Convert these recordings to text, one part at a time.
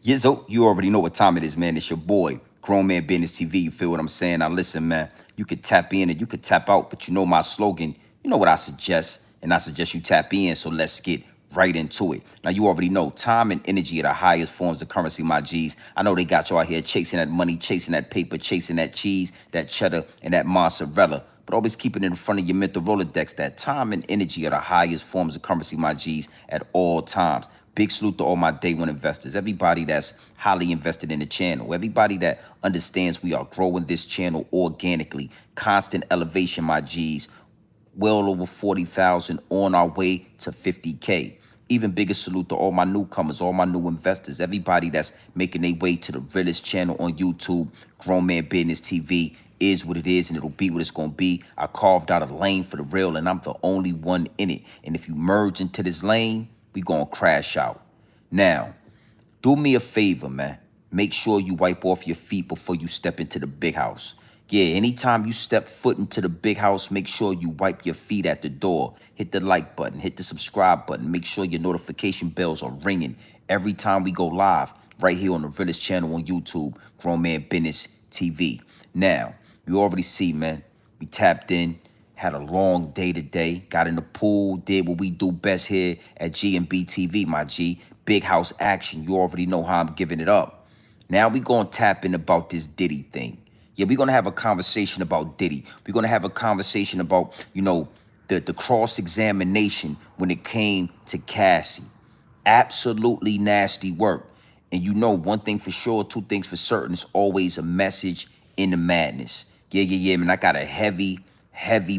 Yizzo, you already know what time it is, man. It's your boy, Grown Man Business TV. You feel what I'm saying? Now listen, man, you could tap in and you could tap out, but you know my slogan. You know what I suggest, and I suggest you tap in, so let's get right into it. Now you already know time and energy are the highest forms of currency, my G's. I know they got you out here chasing that money, chasing that paper, chasing that cheese, that cheddar, and that mozzarella. But always keep it in front of your mental Rolodex that time and energy are the highest forms of currency, my G's, at all times. Big salute to all my day one investors, everybody that's highly invested in the channel, everybody that understands we are growing this channel organically, constant elevation, my G's, well over 40,000 on our way to 50K. Even bigger salute to all my newcomers, all my new investors, everybody that's making their way to the Realest channel on YouTube. Grown Man Business TV is what it is, and it'll be what it's going to be. I carved out a lane for the real, and I'm the only one in it. And if you merge into this lane, we going to crash out. Now, do me a favor, man. Make sure you wipe off your feet before you step into the big house. Yeah, anytime you step foot into the big house, make sure you wipe your feet at the door. Hit the like button, hit the subscribe button. Make sure your notification bells are ringing every time we go live right here on the Realest channel on YouTube, Grown Man Business TV. Now, you already see, man, we tapped in, had a long day today, got in the pool, did what we do best here at G&B TV, my G. Big house action. You already know how I'm giving it up. Now we gonna tap in about this Diddy thing. Yeah, we're gonna have a conversation about Diddy. We're gonna have a conversation about, the cross-examination when it came to Cassie. Absolutely nasty work. And you know, one thing for sure, two things for certain, it's always a message in the madness. Yeah, man, I got a heavy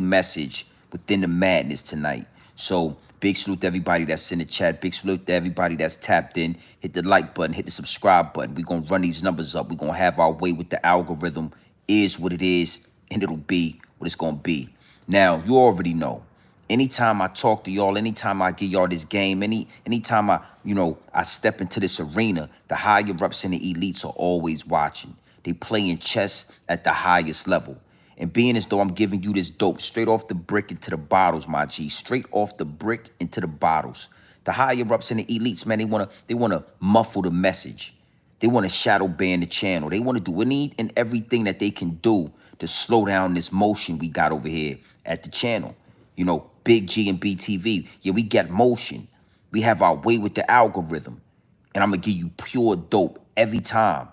message within the madness tonight. So big salute to everybody that's in the chat. Big salute to everybody that's tapped in. Hit the like button, hit the subscribe button. We're going to run these numbers up. We're going to have our way with the algorithm. Is what it is, and it'll be what it's going to be. Now, you already know. Anytime I talk to y'all, anytime I give y'all this game, anytime I step into this arena, the higher ups and the elites are always watching. They playing chess at the highest level. And being as though I'm giving you this dope straight off the brick into the bottles, my G. Straight off the brick into the bottles. The higher ups and the elites, man, they wanna muffle the message. They want to shadow ban the channel. They want to do any and everything that they can do to slow down this motion we got over here at the channel. You know, Big G and BTV. Yeah, we get motion. We have our way with the algorithm. And I'm going to give you pure dope every time.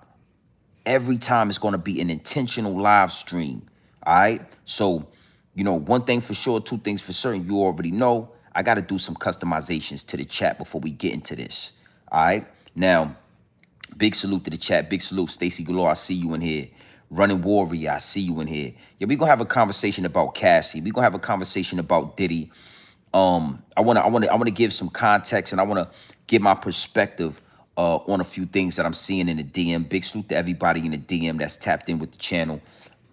Every time it's going to be an intentional live stream. All right? So, one thing for sure, two things for certain. You already know I got to do some customizations to the chat before we get into this. All right? Now, big salute to the chat. Big salute, Stacy Galore. I see you in here. Running Warrior, I see you in here. Yeah, we're gonna have a conversation about Cassie. We're gonna have a conversation about Diddy. I wanna give some context, and I wanna give my perspective on a few things that I'm seeing in the DM. Big salute to everybody in the DM that's tapped in with the channel.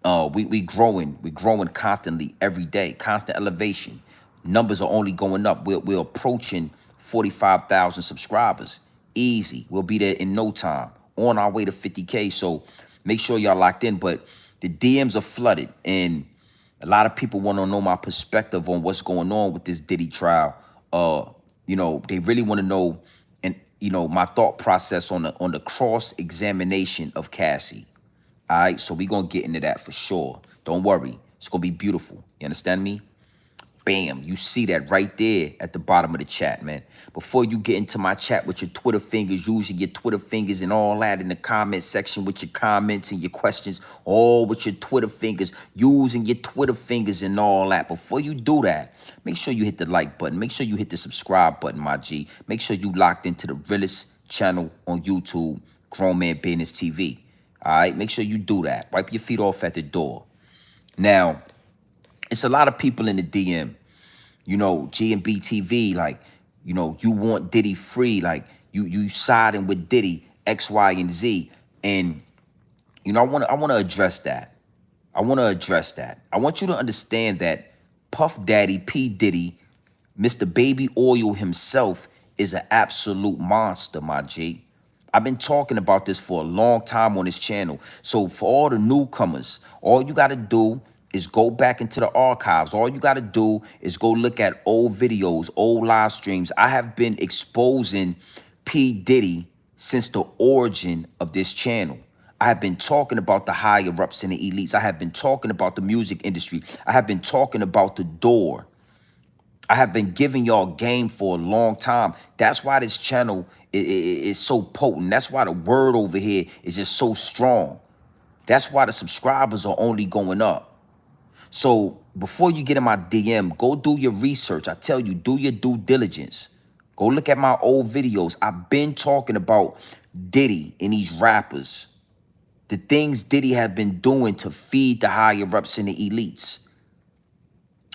We're growing constantly every day, constant elevation. Numbers are only going up. We're approaching 45,000 subscribers. Easy. We'll be there in no time. On our way to 50K. So make sure y'all locked in. But the DMs are flooded, and a lot of people want to know my perspective on what's going on with this Diddy trial. They really want to know, and my thought process on the cross-examination of Cassie. All right, so we're going to get into that for sure. Don't worry. It's going to be beautiful. You understand me? Bam, you see that right there at the bottom of the chat, man. Before you get into my chat with your Twitter fingers, using your Twitter fingers and all that in the comment section with your comments and your questions, all with your Twitter fingers, using your Twitter fingers and all that. Before you do that, make sure you hit the like button. Make sure you hit the subscribe button, my G. Make sure you locked into the Realest channel on YouTube, Grown Man Business TV. All right, make sure you do that. Wipe your feet off at the door. Now, it's a lot of people in the DM, G and B TV, like, you want Diddy free, like you siding with Diddy, X, Y, and Z. And, I wanna address that. I want you to understand that Puff Daddy, P. Diddy, Mr. Baby Oil himself is an absolute monster, my G. I've been talking about this for a long time on this channel. So for all the newcomers, all you got to do is go back into the archives. All you got to do is go look at old videos, old live streams. I have been exposing P. Diddy since the origin of this channel. I have been talking about the higher ups and the elites. I have been talking about the music industry. I have been talking about the door. I have been giving y'all game for a long time. That's why this channel is so potent. That's why the word over here is just so strong. That's why the subscribers are only going up. So before you get in my DM, go do your research. I tell you, do your due diligence. Go look at my old videos. I've been talking about Diddy and these rappers. The things Diddy have been doing to feed the higher ups and the elites.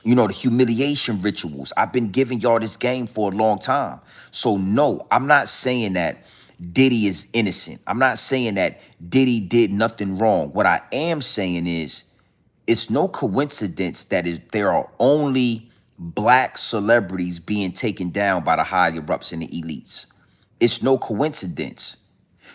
You know, the humiliation rituals. I've been giving y'all this game for a long time. So no, I'm not saying that Diddy is innocent. I'm not saying that Diddy did nothing wrong. What I am saying is, it's no coincidence that there are only black celebrities being taken down by the higher ups and the elites. It's no coincidence.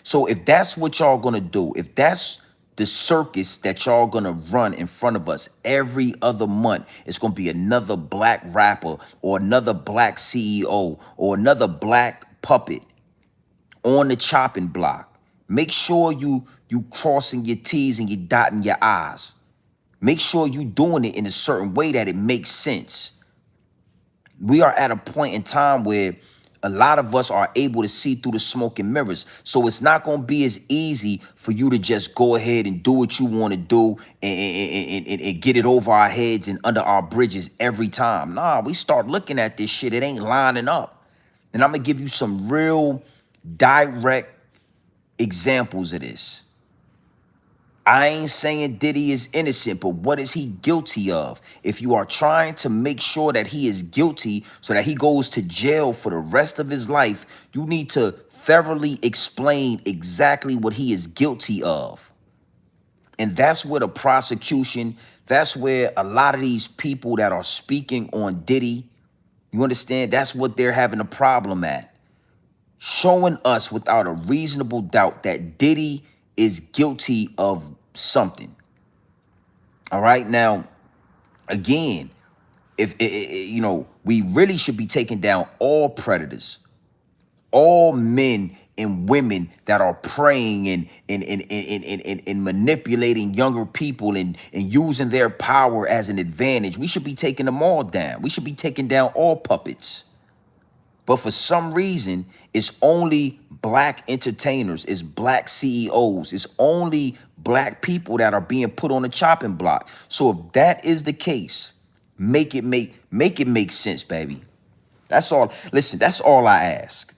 So if that's what y'all gonna do, if that's the circus that y'all gonna run in front of us every other month, it's gonna be another black rapper or another black CEO or another black puppet on the chopping block. Make sure you crossing your T's and you dotting your I's. Make sure you doing it in a certain way that it makes sense. We are at a point in time where a lot of us are able to see through the smoke and mirrors. So it's not going to be as easy for you to just go ahead and do what you want to do and get it over our heads and under our bridges every time. Nah, we start looking at this shit. It ain't lining up. And I'm going to give you some real direct examples of this. I ain't saying Diddy is innocent, but what is he guilty of? If you are trying to make sure that he is guilty so that he goes to jail for the rest of his life, you need to thoroughly explain exactly what he is guilty of. And that's where the prosecution, that's where a lot of these people that are speaking on Diddy, you understand, that's what they're having a problem at. Showing us without a reasonable doubt that Diddy is guilty of something. All right. Now, again, if you know, we really should be taking down all predators, all men and women that are preying and manipulating younger people and using their power as an advantage. We should be taking them all down. We should be taking down all puppets. But for some reason, it's only black entertainers, it's black CEOs, it's only black people that are being put on the chopping block. So if that is the case, make it make sense, baby. That's all. Listen, that's all I ask.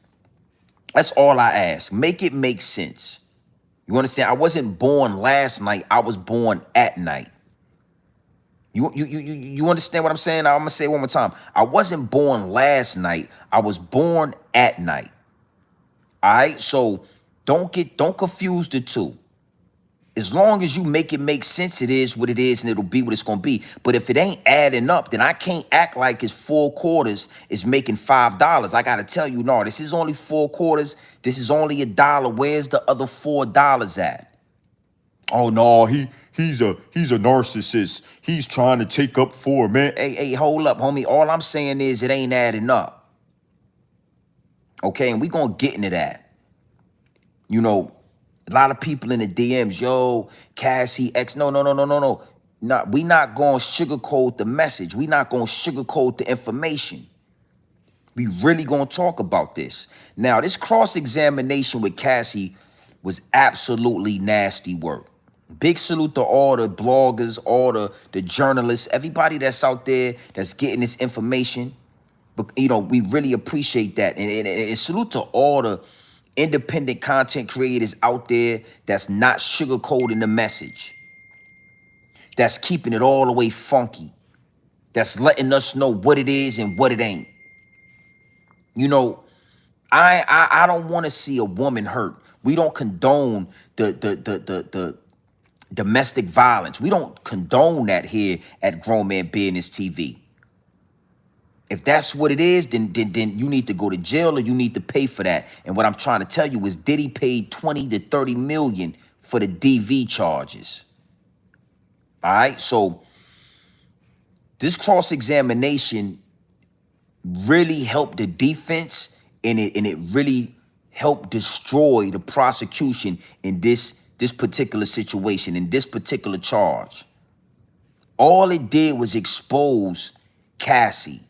That's all I ask. Make it make sense. You understand? I wasn't born last night. I was born at night. You understand what I'm saying? I'm gonna say it one more time. I wasn't born last night. I was born at night. All right. So don't confuse the two. As long as you make it make sense, it is what it is, and it'll be what it's gonna be. But if it ain't adding up, then I can't act like it's 4 quarters is making $5. I gotta tell you, no, this is only 4 quarters. This is only $1. Where's the other $4 at? Oh no, he's a narcissist. He's trying to take up for, man. Hey, hold up, homie. All I'm saying is it ain't adding up. Okay, and we gonna get into that. You know, a lot of people in the DMs, yo, Cassie X. No. We not gonna sugarcoat the message. We not gonna sugarcoat the information. We really gonna talk about this. Now, this cross-examination with Cassie was absolutely nasty work. Big salute to all the bloggers, all the journalists, everybody that's out there that's getting this information. But, you know, we really appreciate that. And salute to all the independent content creators out there that's not sugarcoating the message. That's keeping it all the way funky. That's letting us know what it is and what it ain't. You know, I don't want to see a woman hurt. We don't condone the domestic violence. We don't condone that here at Grown Man Business TV. If that's what it is, then you need to go to jail or you need to pay for that. And what I'm trying to tell you is Diddy paid 20 to 30 million for the DV charges. All right, so this cross-examination really helped the defense, and it really helped destroy the prosecution in this particular situation, in this particular charge. All it did was expose Cassie.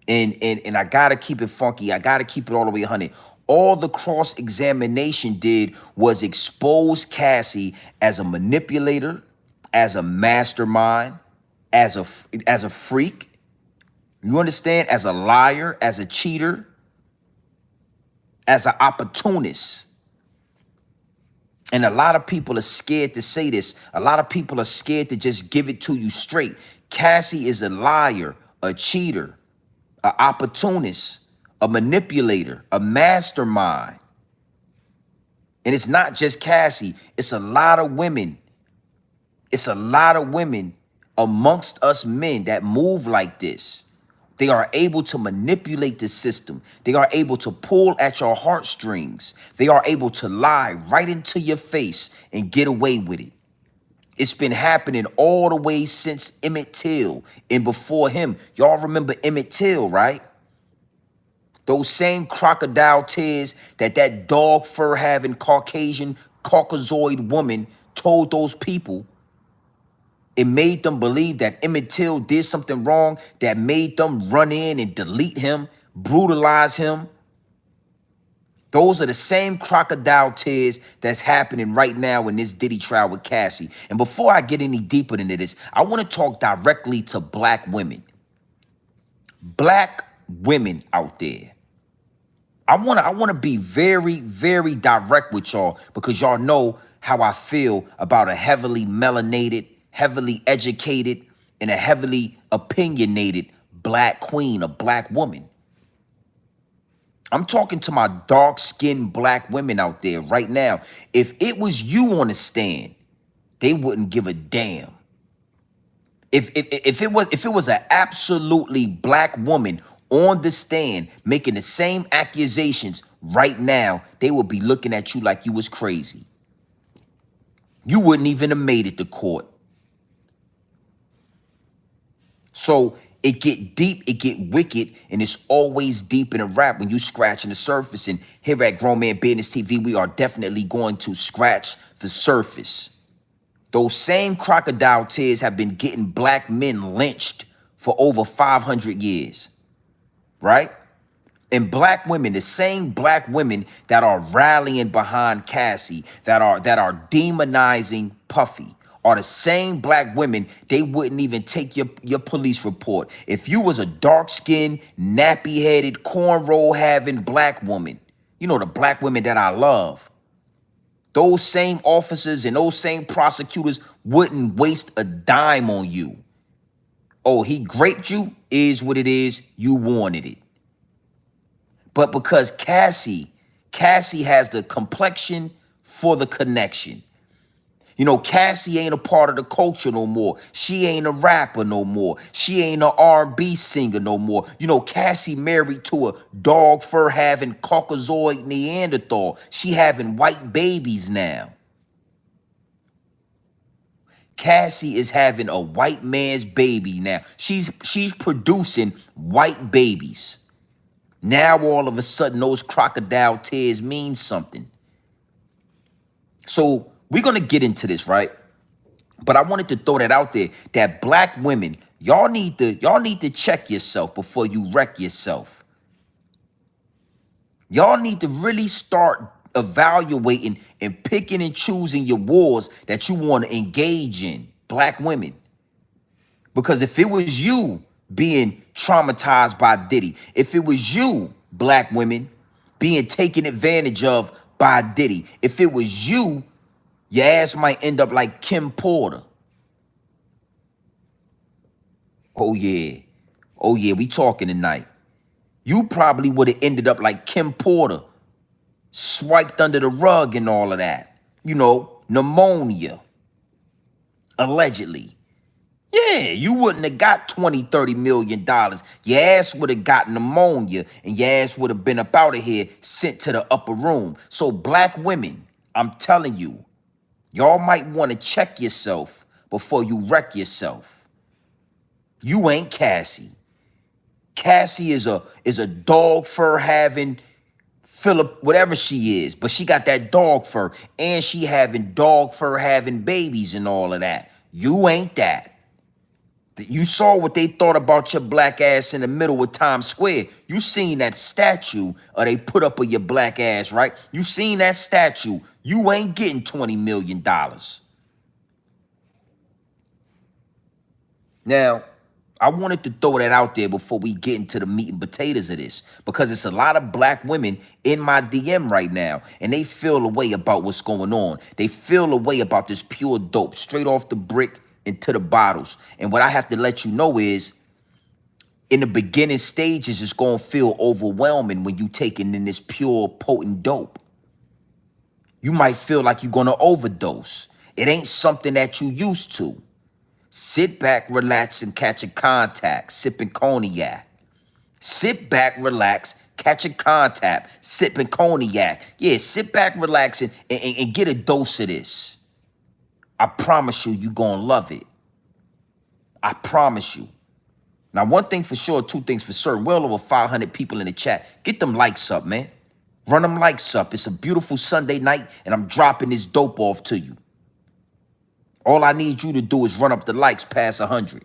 And I gotta keep it funky. I gotta keep it all the way 100. All the cross-examination did was expose Cassie as a manipulator, as a mastermind, as a freak. You understand? As a liar, as a cheater, as an opportunist. And a lot of people are scared to say this. A lot of people are scared to just give it to you straight. Cassie is a liar, a cheater, an opportunist, a manipulator, a mastermind. And it's not just Cassie. It's a lot of women. It's a lot of women amongst us men that move like this. They are able to manipulate the system. They are able to pull at your heartstrings. They are able to lie right into your face and get away with it. It's been happening all the way since Emmett Till and before him. Y'all remember Emmett Till, right? Those same crocodile tears that dog fur having Caucasian Caucasoid woman told those people. It made them believe that Emmett Till did something wrong that made them run in and delete him, brutalize him. Those are the same crocodile tears that's happening right now in this Diddy trial with Cassie. And before I get any deeper into this, I want to talk directly to black women. Black women out there. I want to be very, very direct with y'all because y'all know how I feel about a heavily melanated, heavily educated, and a heavily opinionated black queen, a black woman. I'm talking to my dark-skinned black women out there right now. If it was you on the stand, they wouldn't give a damn. If it was an absolutely black woman on the stand making the same accusations right now, they would be looking at you like you was crazy. You wouldn't even have made it to court. So it get deep, it get wicked, and it's always deep in a rap when you scratching the surface. And here at Grown Man Business TV, we are definitely going to scratch the surface. Those same crocodile tears have been getting black men lynched for over 500 years, right? And black women, the same black women that are rallying behind Cassie, that are demonizing Puffy, are the same black women, they wouldn't even take your police report. If you was a dark-skinned, nappy-headed, cornrow-having black woman, you know, the black women that I love, those same officers and those same prosecutors wouldn't waste a dime on you. Oh, he raped you, is what it is, you wanted it. But because Cassie has the complexion for the connection. You know, Cassie ain't a part of the culture no more. She ain't a rapper no more. She ain't an R&B singer no more. You know, Cassie married to a dog fur having Caucasoid Neanderthal. She having white babies now. Cassie is having a white man's baby now. She's producing white babies. Now all of a sudden those crocodile tears mean something. So we're going to get into this, right? But I wanted to throw that out there that black women, y'all need to check yourself before you wreck yourself. Y'all need to really start evaluating and picking and choosing your wars that you want to engage in, black women. Because if it was you being traumatized by Diddy, if it was you, black women, being taken advantage of by Diddy, if it was you, your ass might end up like Kim Porter. Oh yeah, we talking tonight. You probably would have ended up like Kim Porter, swiped under the rug and all of that. You know, pneumonia, allegedly. Yeah, you wouldn't have got $20, $30 million. Your ass would have got pneumonia and your ass would have been up out of here, sent to the upper room. So black women, I'm telling you, y'all might want to check yourself before you wreck yourself. You ain't Cassie. Cassie is a dog fur having, Philip, whatever she is, but she got that dog fur, and she having dog fur, having babies and all of that. You ain't that. You saw what they thought about your black ass in the middle of Times Square. You seen that statue they put up of your black ass, right? You seen that statue. You ain't getting $20 million. Now, I wanted to throw that out there before we get into the meat and potatoes of this, because it's a lot of black women in my DM right now, and they feel a way about what's going on. They feel a way about this pure dope, straight off the brick into the bottles. And what I have to let you know is, in the beginning stages, it's going to feel overwhelming when you taking in this pure, potent dope. You might feel like you're going to overdose. It ain't something that you used to. Sit back, relax, and catch a contact, sipping cognac. Sit back, relax, catch a contact, sipping cognac. Yeah, sit back, relax, and get a dose of this. I promise you, you're going to love it. I promise you. Now, one thing for sure, two things for certain. Well over 500 people in the chat. Get them likes up, man. Run them likes up. It's a beautiful Sunday night, and I'm dropping this dope off to you. All I need you to do is run up the likes past 100.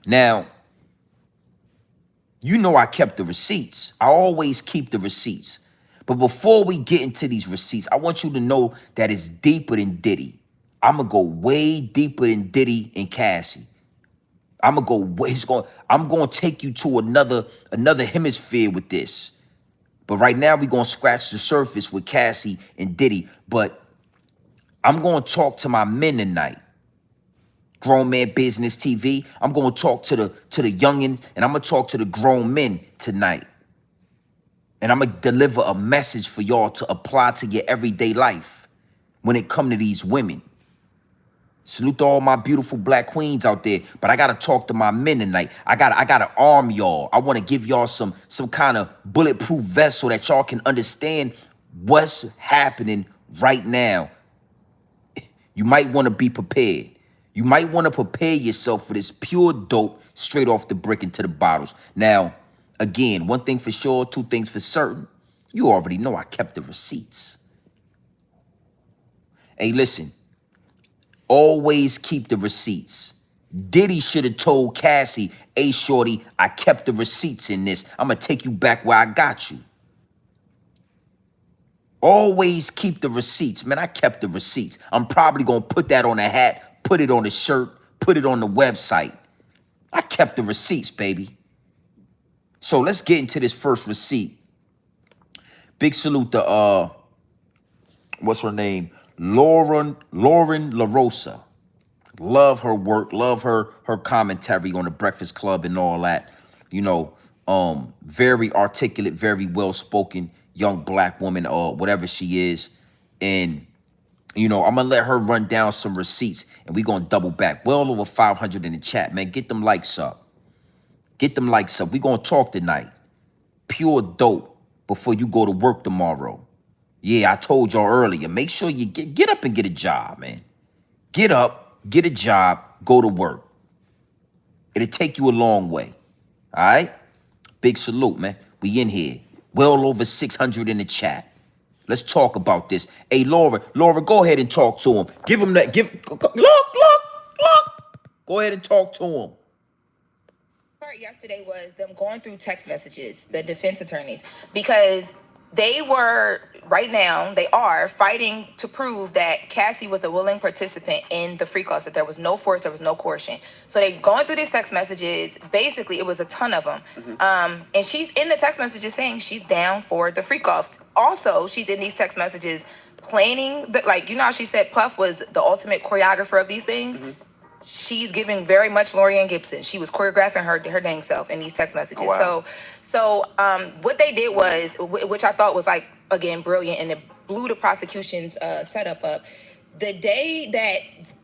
Now, you know I kept the receipts. I always keep the receipts. But before we get into these receipts, I want you to know that it's deeper than Diddy. I'm going to go way deeper than Diddy and Cassie. I'm going to take you to another hemisphere with this. But right now we're going to scratch the surface with Cassie and Diddy. But I'm going to talk to my men tonight. Grown Man Business TV. I'm going to talk to the youngins, and I'm going to talk to the grown men tonight. And I'm going to deliver a message for y'all to apply to your everyday life when it come to these women. Salute to all my beautiful black queens out there, but I gotta talk to my men tonight. I gotta arm y'all. I want to give y'all some kind of bulletproof vest so that y'all can understand what's happening right now. You might want to be prepared. You might want to prepare yourself for this pure dope straight off the brick into the bottles. Now, again, one thing for sure, two things for certain. You already know I kept the receipts. Hey, listen. Always keep the receipts. Diddy should have told Cassie, hey, shorty, I kept the receipts in this. I'm going to take you back where I got you. Always keep the receipts. Man, I kept the receipts. I'm probably going to put that on a hat, put it on a shirt, put it on the website. I kept the receipts, baby. So let's get into this first receipt. Big salute to, what's her name? Lauren LaRosa. Love her work, love her commentary on the Breakfast Club and all that. You know, very articulate, very well-spoken young black woman, or whatever she is. And, you know, I'm going to let her run down some receipts, and we're going to double back. Well over 500 in the chat, man. Get them likes up. Get them likes up. We're going to talk tonight. Pure dope before you go to work tomorrow. Yeah, I told y'all earlier. Make sure you get up and get a job, man. Get up, get a job, go to work. It'll take you a long way. All right? Big salute, man. We in here. Well over 600 in the chat. Let's talk about this. Hey, Laura, go ahead and talk to him. Give him that. Look. Go ahead and talk to him. Yesterday was them going through text messages, the defense attorneys, because they are fighting to prove that Cassie was a willing participant in the freak offs, that there was no force, there was no coercion. So they going through these text messages. Basically, it was a ton of them. Mm-hmm. And she's in the text messages saying she's down for the freak off. Also, she's in these text messages planning, you know how she said Puff was the ultimate choreographer of these things? Mm-hmm. She's giving very much Lorianne Gibson. She was choreographing her dang self in these text messages. Oh, wow. So what they did was, which I thought was again brilliant, and it blew the prosecution's setup up. The day that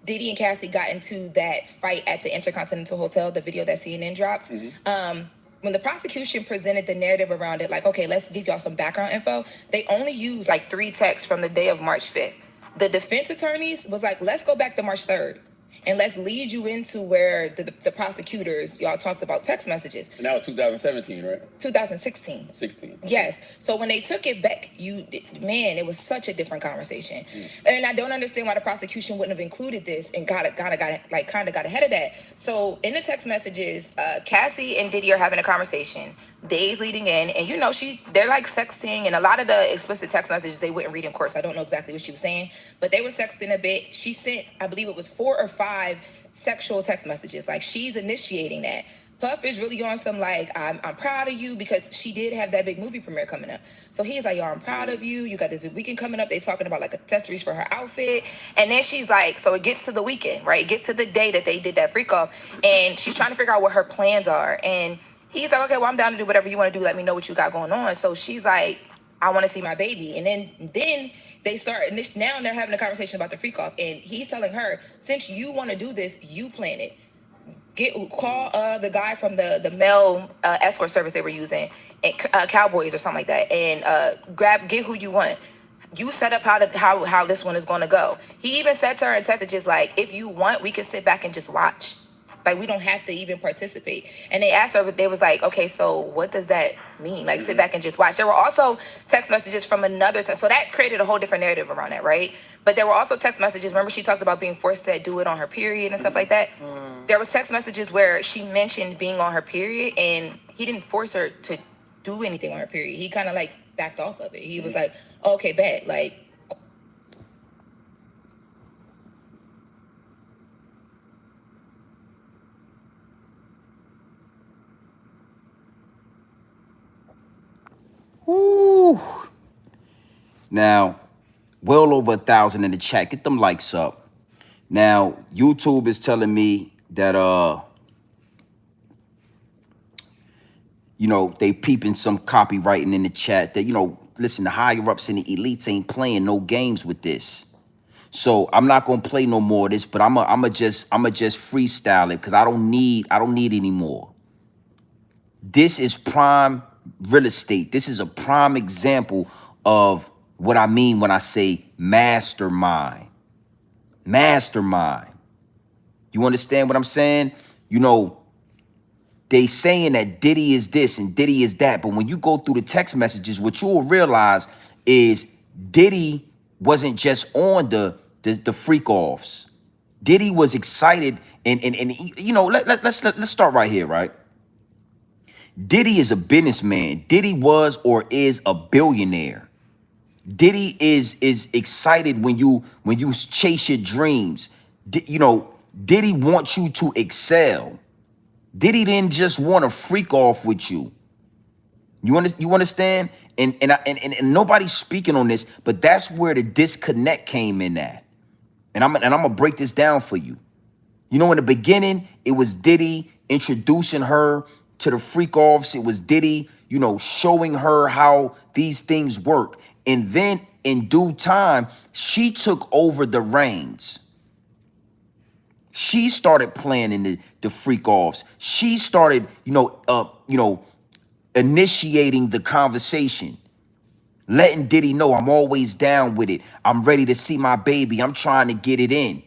Diddy and Cassie got into that fight at the Intercontinental Hotel, the video that CNN dropped, mm-hmm. When the prosecution presented the narrative around it, okay, let's give y'all some background info, they only used 3 texts from the day of March 5th. The defense attorneys was let's go back to March 3rd. And let's lead you into where the prosecutors, y'all talked about text messages. And that was 2017, right? 2016. 16. Yes. So when they took it back, it was such a different conversation. And I don't understand why the prosecution wouldn't have included this and got ahead of that. So in the text messages, Cassie and Diddy are having a conversation days leading in, and they're like sexting, and a lot of the explicit text messages they wouldn't read in court, so I don't know exactly what she was saying, but they were sexting a bit. She sent, I believe it was 4 or 5 sexual text messages. Like, she's initiating that. Puff is really on some like, I'm proud of you, because she did have that big movie premiere coming up. So he's like, yo, I'm proud of you. You got this weekend coming up. They talking about like accessories for her outfit. And then she's like, so it gets to the weekend, right? It gets to the day that they did that freak off. And she's trying to figure out what her plans are. And he's like, okay, well, I'm down to do whatever you want to do. Let me know what you got going on. So she's like, I want to see my baby. And then they start, now they're having a conversation about the freak off. And he's telling her, since you want to do this, you plan it. Call the guy from the male escort service they were using, and Cowboys or something like that, and get who you want. You set up how this one is going to go. He even said to her in text, just like, if you want, we can sit back and just watch. Like, we don't have to even participate. And they asked her, but they was like, okay, so what does that mean? Like, sit back and just watch. There were also text messages from another so that created a whole different narrative around that, right? But there were also text messages. Remember, she talked about being forced to do it on her period and stuff like that. There was text messages where she mentioned being on her period, and he didn't force her to do anything on her period. He kind of like backed off of it. He was like, okay, bet, like. Ooh. Now, well over 1,000 in the chat. Get them likes up. Now, YouTube is telling me that they peeping some copywriting in the chat that, listen, the higher ups and the elites ain't playing no games with this. So I'm not gonna play no more of this, but I'ma just freestyle it because I don't need any more. This is prime real estate. This is a prime example of what I mean when I say mastermind. Mastermind. You understand what I'm saying? They saying that Diddy is this and Diddy is that, but when you go through the text messages, what you will realize is Diddy wasn't just on the freak offs. Diddy was excited, and let's start right here, right? Diddy is a businessman. Diddy was or is a billionaire. Diddy is excited when you chase your dreams. Diddy wants you to excel. Diddy didn't just want to freak off with you. You understand? And nobody's speaking on this, but that's where the disconnect came in at. And I'm gonna break this down for you. In the beginning, it was Diddy introducing her to the freak offs. It was Diddy, showing her how these things work. And then in due time, she took over the reins. She started planning the freak offs. She started, initiating the conversation, letting Diddy know I'm always down with it. I'm ready to see my baby. I'm trying to get it in.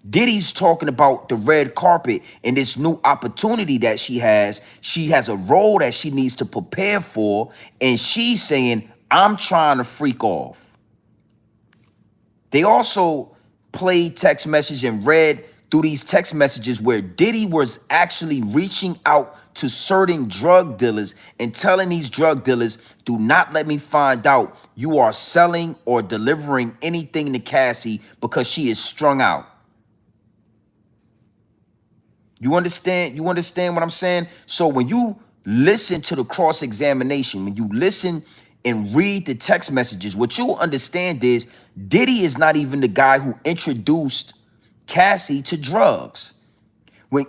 Diddy's talking about the red carpet and this new opportunity that she has. She has a role that she needs to prepare for, and she's saying, I'm trying to freak off. They also played text message and read through these text messages where Diddy was actually reaching out to certain drug dealers and telling these drug dealers, do not let me find out you are selling or delivering anything to Cassie because she is strung out. You understand? You understand what I'm saying? So when you listen to the cross-examination, when you listen and read the text messages, what you'll understand is Diddy is not even the guy who introduced Cassie to drugs. When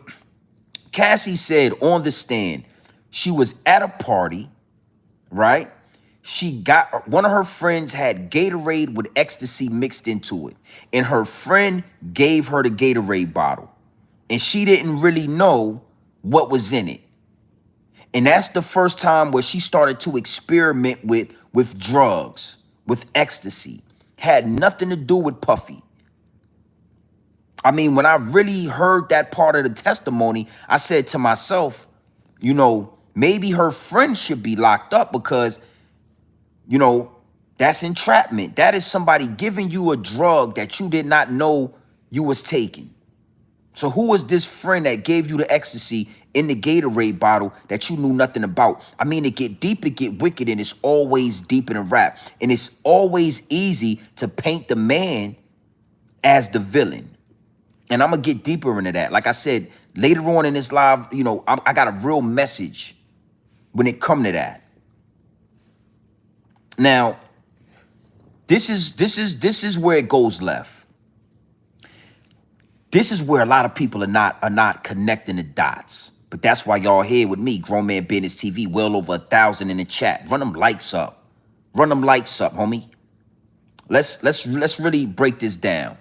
Cassie said on the stand, she was at a party, right? She got, one of her friends had Gatorade with ecstasy mixed into it, and her friend gave her the Gatorade bottle, and she didn't really know what was in it. And that's the first time where she started to experiment with drugs, with ecstasy. Had nothing to do with Puffy. I mean, when I really heard that part of the testimony, I said to myself, you know, maybe her friend should be locked up because, you know, that's entrapment. That is somebody giving you a drug that you did not know you was taking. So who was this friend that gave you the ecstasy in the Gatorade bottle that you knew nothing about? I mean, it get deep, it get wicked, and it's always deep in a rap. And it's always easy to paint the man as the villain. And I'm going to get deeper into that. Like I said, later on in this live, you know, I got a real message when it come to that. Now, this is where it goes left. This is where a lot of people are not connecting the dots. But that's why y'all here with me, Grown Man Business TV, well over 1,000 in the chat. Run them likes up. Run them likes up, homie. Let's really break this down.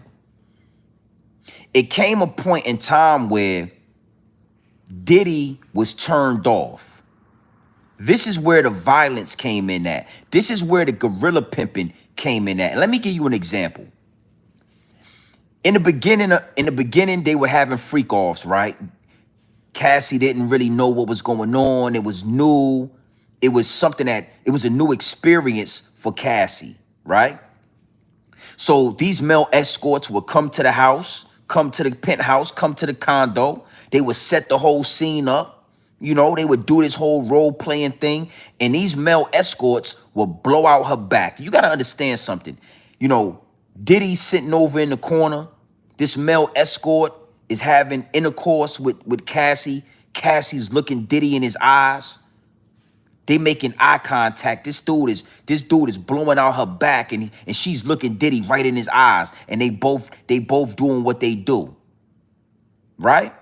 It came a point in time where Diddy was turned off. This is where the violence came in at. This is where the gorilla pimping came in at. And let me give you an example. In the beginning, they were having freak offs, right? Cassie didn't really know what was going on. It was new. It was a new experience for Cassie, right? So these male escorts would come to the house, come to the penthouse, come to the condo. They would set the whole scene up. You know, they would do this whole role-playing thing. And these male escorts would blow out her back. You got to understand something. You know, Diddy's sitting over in the corner. This male escort is having intercourse with Cassie. Cassie's looking Diddy in his eyes. They making eye contact. This dude is blowing out her back, and she's looking Diddy right in his eyes. And they both doing what they do. Right?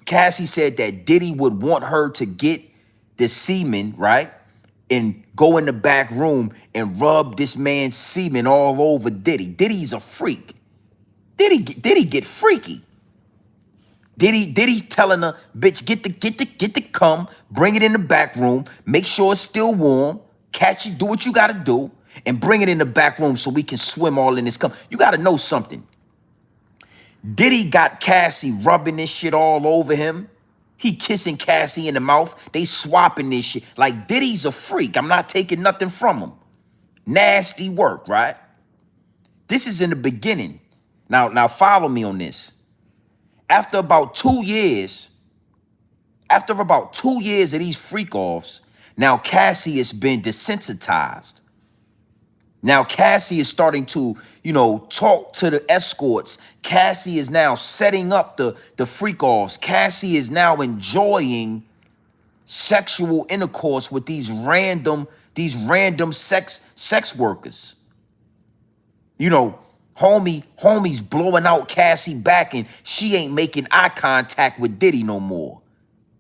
Cassie said that Diddy would want her to get the semen, right? And go in the back room and rub this man's semen all over Diddy. Diddy's a freak. Diddy get freaky. Diddy telling her, bitch, get the cum, bring it in the back room, make sure it's still warm, catch it, do what you gotta do, and bring it in the back room so we can swim all in this cum. You gotta know something. Diddy got Cassie rubbing this shit all over him. He kissing Cassie in the mouth. They swapping this shit. Like, Diddy's a freak. I'm not taking nothing from him. Nasty work, right? This is in the beginning. Now follow me on this. After about 2 years of these freak-offs, now Cassie has been desensitized. Now Cassie is starting to, you know, talk to the escorts. Cassie is now setting up the freak-offs. Cassie is now enjoying sexual intercourse with these random sex workers. You know, homie's blowing out Cassie back, and she ain't making eye contact with Diddy no more.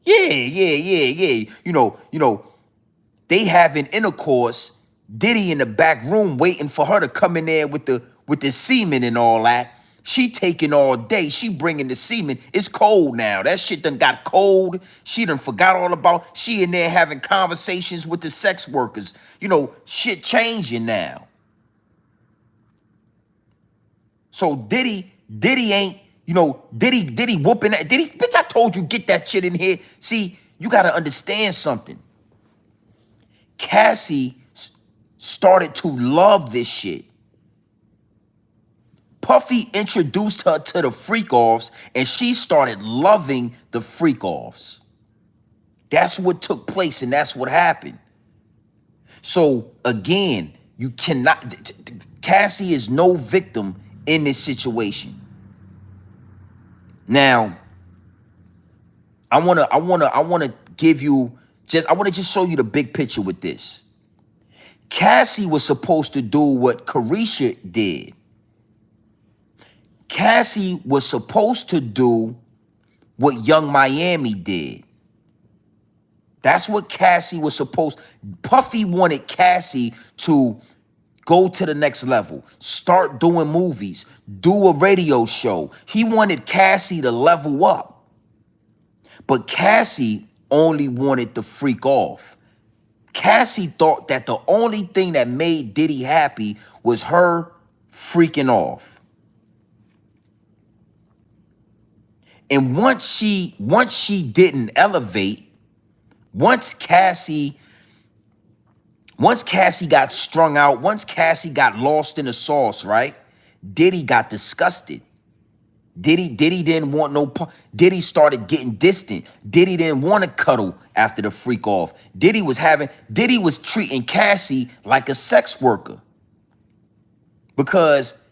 Yeah. You know, they having intercourse. Diddy in the back room waiting for her to come in there with the semen and all that. She taking all day. She bringing the semen. It's cold now. That shit done got cold. She done forgot all about. She in there having conversations with the sex workers. You know, shit changing now. So Diddy ain't, you know, Diddy whooping that. Diddy, bitch, I told you, get that shit in here. See, you got to understand something. Cassie started to love this shit. Puffy introduced her to the freak-offs, and she started loving the freak-offs. That's what took place, and that's what happened. So, again, you cannot... Cassie is no victim in this situation. Now, I wanna give you I want to just show you the big picture with this. Cassie was supposed to do what Carisha did. Cassie was supposed to do what Young Miami did. That's what Cassie was supposed. Puffy wanted Cassie to go to the next level, start doing movies, do a radio show. He wanted Cassie to level up. But Cassie only wanted to freak off. Cassie thought that the only thing that made Diddy happy was her freaking off. And once she didn't elevate, once Cassie got strung out, once Cassie got lost in the sauce, right? Diddy got disgusted. Diddy didn't want no Diddy started getting distant. Diddy didn't want to cuddle after the freak off. Diddy was treating Cassie like a sex worker. Because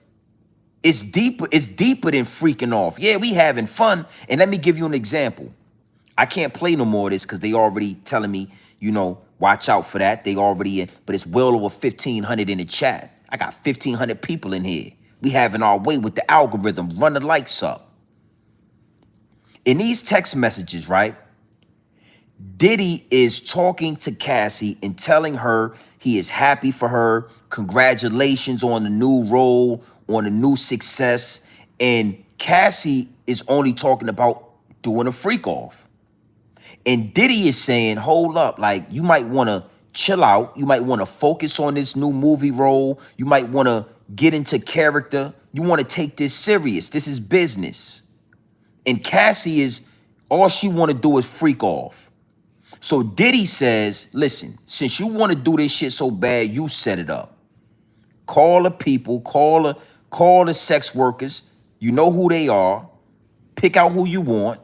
it's deeper than freaking off. Yeah, we having fun. And let me give you an example. I can't play no more of this because they already telling me, watch out for that. They already in, but it's well over 1,500 in the chat. I got 1,500 people in here. We having our way with the algorithm. Run the likes up. In these text messages, right? Diddy is talking to Cassie and telling her he is happy for her. Congratulations on the new role, on the new success. And Cassie is only talking about doing a freak off. And Diddy is saying, hold up, like you might want to chill out. You might want to focus on this new movie role. You might want to get into character. You want to take this serious. This is business. And Cassie is, all she want to do is freak off. So Diddy says, listen, since you want to do this shit so bad, you set it up. Call the people, call the sex workers. You know who they are. Pick out who you want.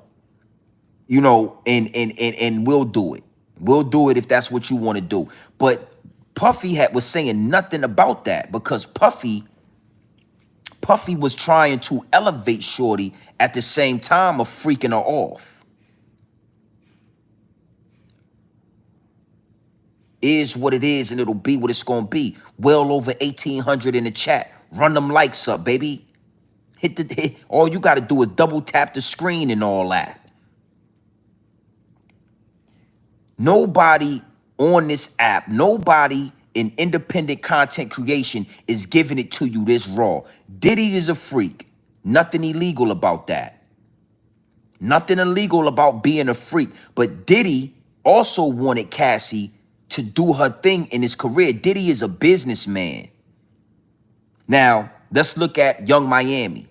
And we'll do it. We'll do it if that's what you want to do. But Puffy was saying nothing about that because Puffy was trying to elevate Shorty at the same time of freaking her off. Is what it is, and it'll be what it's gonna be. Well over 1,800 in the chat. Run them likes up, baby. Hit. All you gotta do is double tap the screen and all that. Nobody on this app, nobody in independent content creation is giving it to you this raw. Diddy is a freak. Nothing illegal about that. Nothing illegal about being a freak. But Diddy also wanted Cassie to do her thing in his career. Diddy is a businessman. Now, let's look at Young Miami.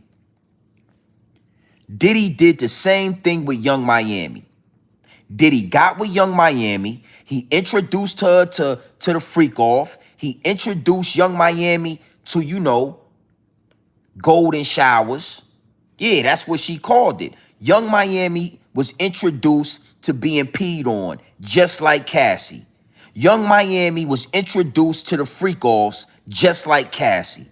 Diddy did the same thing with Young Miami. Diddy got with Young Miami. He introduced her to the freak off. He introduced Young Miami to, golden showers. Yeah, that's what she called it. Young Miami was introduced to being peed on, just like Cassie. Young Miami was introduced to the freak offs, just like Cassie.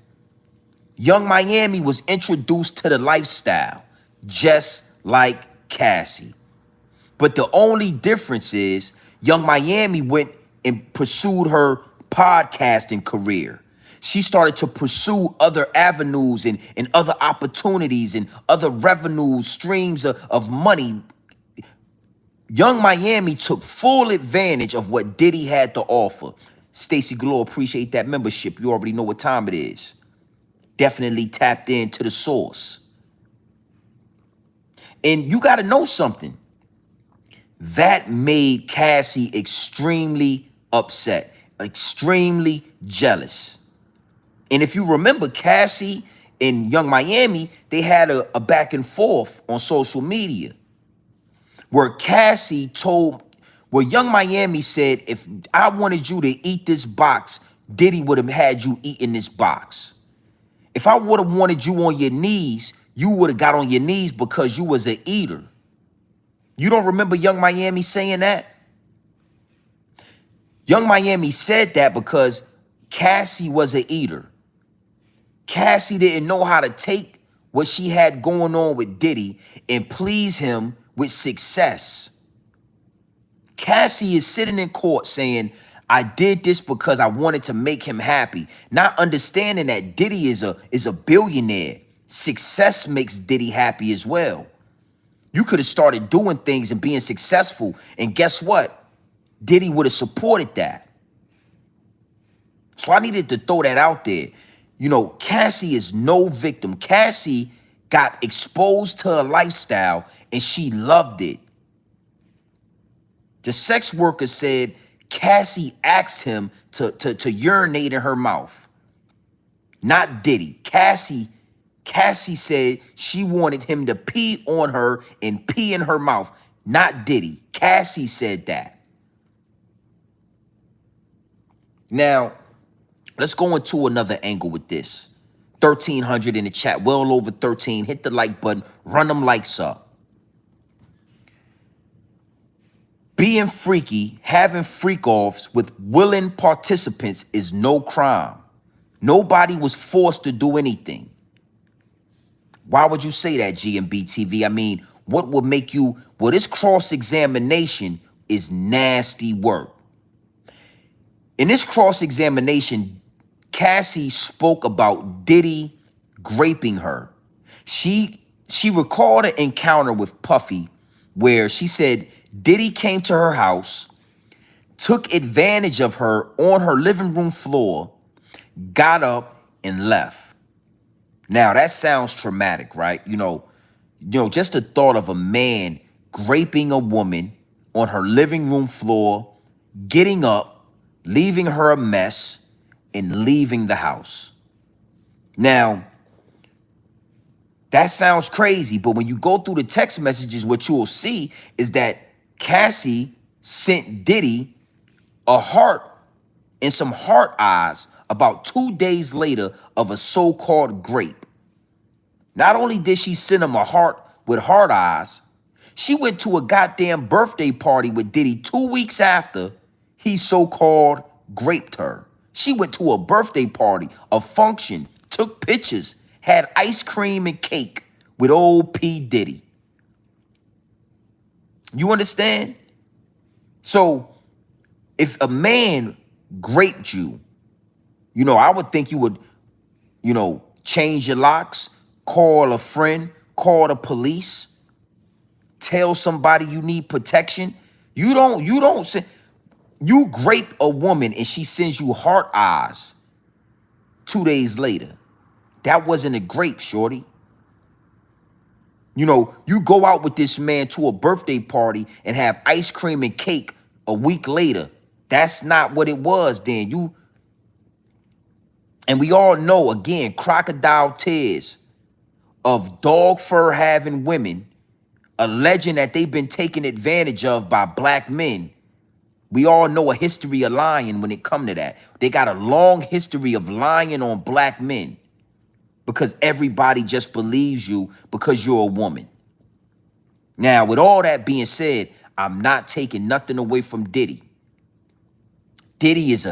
Young Miami was introduced to the lifestyle, just like Cassie. But the only difference is Young Miami went and pursued her podcasting career. She started to pursue other avenues and other opportunities and other revenue streams of money. Young Miami took full advantage of what Diddy had to offer. Stacy Galore, appreciate that membership. You already know what time it is. Definitely tapped into the source. And you got to know something. That made Cassie extremely upset, extremely jealous. And if you remember, Cassie and Young Miami, they had a back and forth on social media where Young Miami said, if I wanted you to eat this box, Diddy would have had you eating this box. If I would have wanted you on your knees, you would have got on your knees because you was an eater. You don't remember Young Miami saying that? Young Miami said that because Cassie was an eater. Cassie didn't know how to take what she had going on with Diddy and please him with success. Cassie is sitting in court saying, I did this because I wanted to make him happy, not understanding that Diddy is a billionaire. Success makes Diddy happy as well. You could have started doing things and being successful, and guess what? Diddy would have supported that. So I needed to throw that out there. Cassie is no victim. Cassie got exposed to her lifestyle, and she loved it. The sex worker said Cassie asked him to urinate in her mouth. Not Diddy. Cassie Cassie said she wanted him to pee on her and pee in her mouth, not Diddy. Cassie said that. Now, let's go into another angle with this. 1,300 in the chat, well over 13. Hit the like button, run them likes up. Being freaky, having freak-offs with willing participants is no crime. Nobody was forced to do anything. Why would you say that, GMB TV? I mean, what would make you... Well, this cross-examination is nasty work. In this cross-examination, Cassie spoke about Diddy graping her. She recalled an encounter with Puffy where she said Diddy came to her house, took advantage of her on her living room floor, got up and left. Now, that sounds traumatic, right? You know, just the thought of a man graping a woman on her living room floor, getting up, leaving her a mess, and leaving the house. Now, that sounds crazy, but when you go through the text messages, what you will see is that Cassie sent Diddy a heart and some heart eyes about 2 days later of a so-called grape. Not only did she send him a heart with heart eyes, she went to a goddamn birthday party with Diddy 2 weeks after he so-called graped her. She went to a birthday party, a function, took pictures, had ice cream and cake with old P. Diddy. You understand? So if a man graped you, I would think you would, change your locks, call a friend, call the police, tell somebody you need protection. You grape a woman and she sends you heart eyes 2 days later. That wasn't a grape, shorty. You go out with this man to a birthday party and have ice cream and cake a week later. That's not what it was then. And we all know, again, crocodile tears of dog fur having women alleging that they've been taken advantage of by black men. We all know a history of lying when it come to that. They got a long history of lying on black men because everybody just believes you because you're a woman. Now, with all that being said, I'm not taking nothing away from Diddy. Diddy is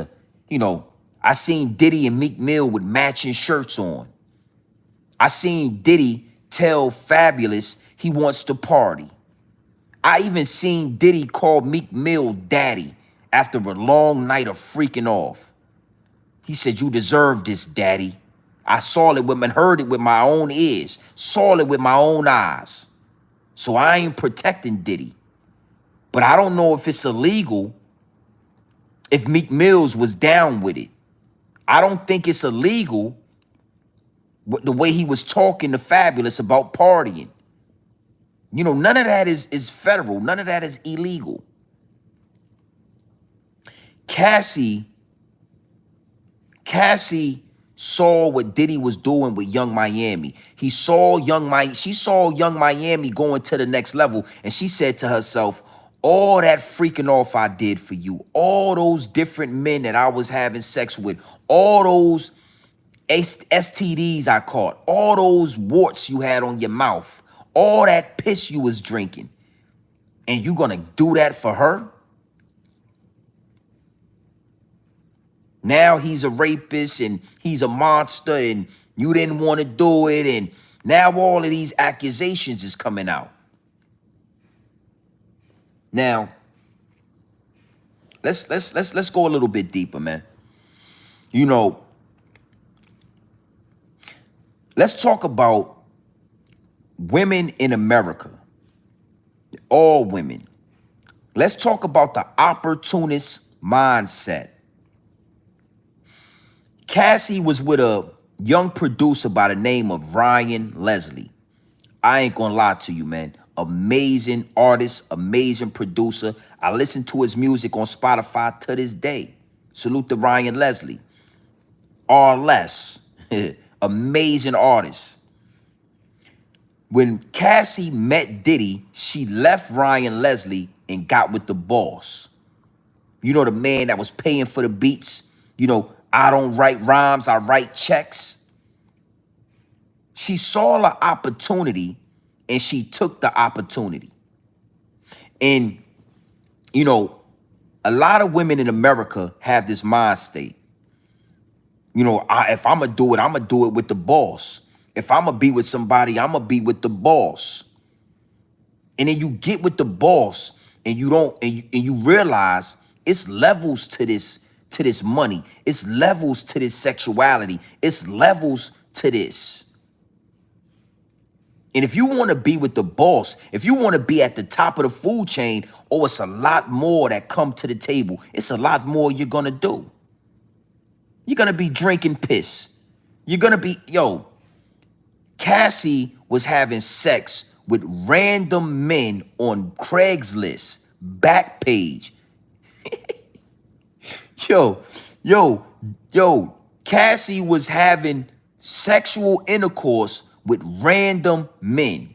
I seen Diddy and Meek Mill with matching shirts on. I seen Diddy tell Fabulous he wants to party. I even seen Diddy call Meek Mill daddy after a long night of freaking off. He said, "You deserve this, daddy." I saw it and heard it with my own ears, saw it with my own eyes. So I ain't protecting Diddy. But I don't know if it's illegal if Meek Mills was down with it. I don't think it's illegal the way he was talking to Fabulous about partying. None of that is federal. None of that is illegal. Cassie saw what Diddy was doing with Young Miami. She saw Young Miami going to the next level, and she said to herself, all that freaking off I did for you, all those different men that I was having sex with, all those STDs I caught, all those warts you had on your mouth, all that piss you was drinking, and you gonna do that for her? Now he's a rapist and he's a monster and you didn't want to do it, and now all of these accusations is coming out. Now, let's go a little bit deeper, man. Let's talk about women in America. All women. Let's talk about the opportunist mindset. Cassie was with a young producer by the name of Ryan Leslie. I ain't gonna lie to you, man. Amazing artist, amazing producer. I listen to his music on Spotify to this day. Salute to Ryan Leslie. Or less. Amazing artist. When Cassie met Diddy, she left Ryan Leslie and got with the boss. You know, the man that was paying for the beats. You know, I don't write rhymes, I write checks. She saw an opportunity and she took the opportunity. And, you know, a lot of women in America have this mind state. You know, if I'm going to do it with the boss. If I'm going to be with somebody, I'm going to be with the boss. And then you get with the boss and you don't, and you realize it's levels to this money. It's levels to this sexuality. It's levels to this. And if you want to be with the boss, if you want to be at the top of the food chain, oh, it's a lot more that come to the table. It's a lot more you're going to do. You're going to be drinking piss. You're going to be, Cassie was having sex with random men on Craigslist, back page. Cassie was having sexual intercourse with random men.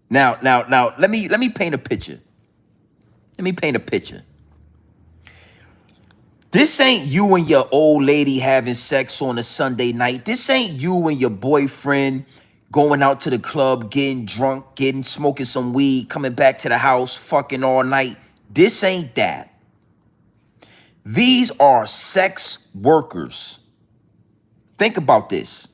Now, let me paint a picture. Let me paint a picture. This ain't you and your old lady having sex on a Sunday night. This ain't you and your boyfriend going out to the club, getting drunk, smoking some weed, coming back to the house, fucking all night. This ain't that. These are sex workers. Think about this.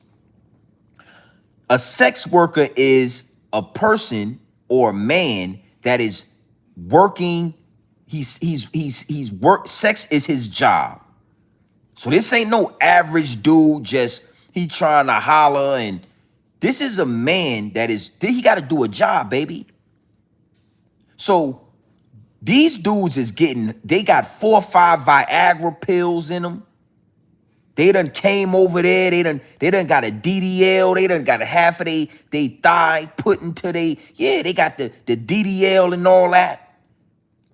A sex worker is a person or a man that is working. He's work. Sex is his job. So this ain't no average dude just he trying to holler. And this is a man that he got to do a job, baby. So these dudes they got 4 or 5 Viagra pills in them. They done came over there. They done got a DDL. They done got a half of they thigh put into they got the DDL and all that.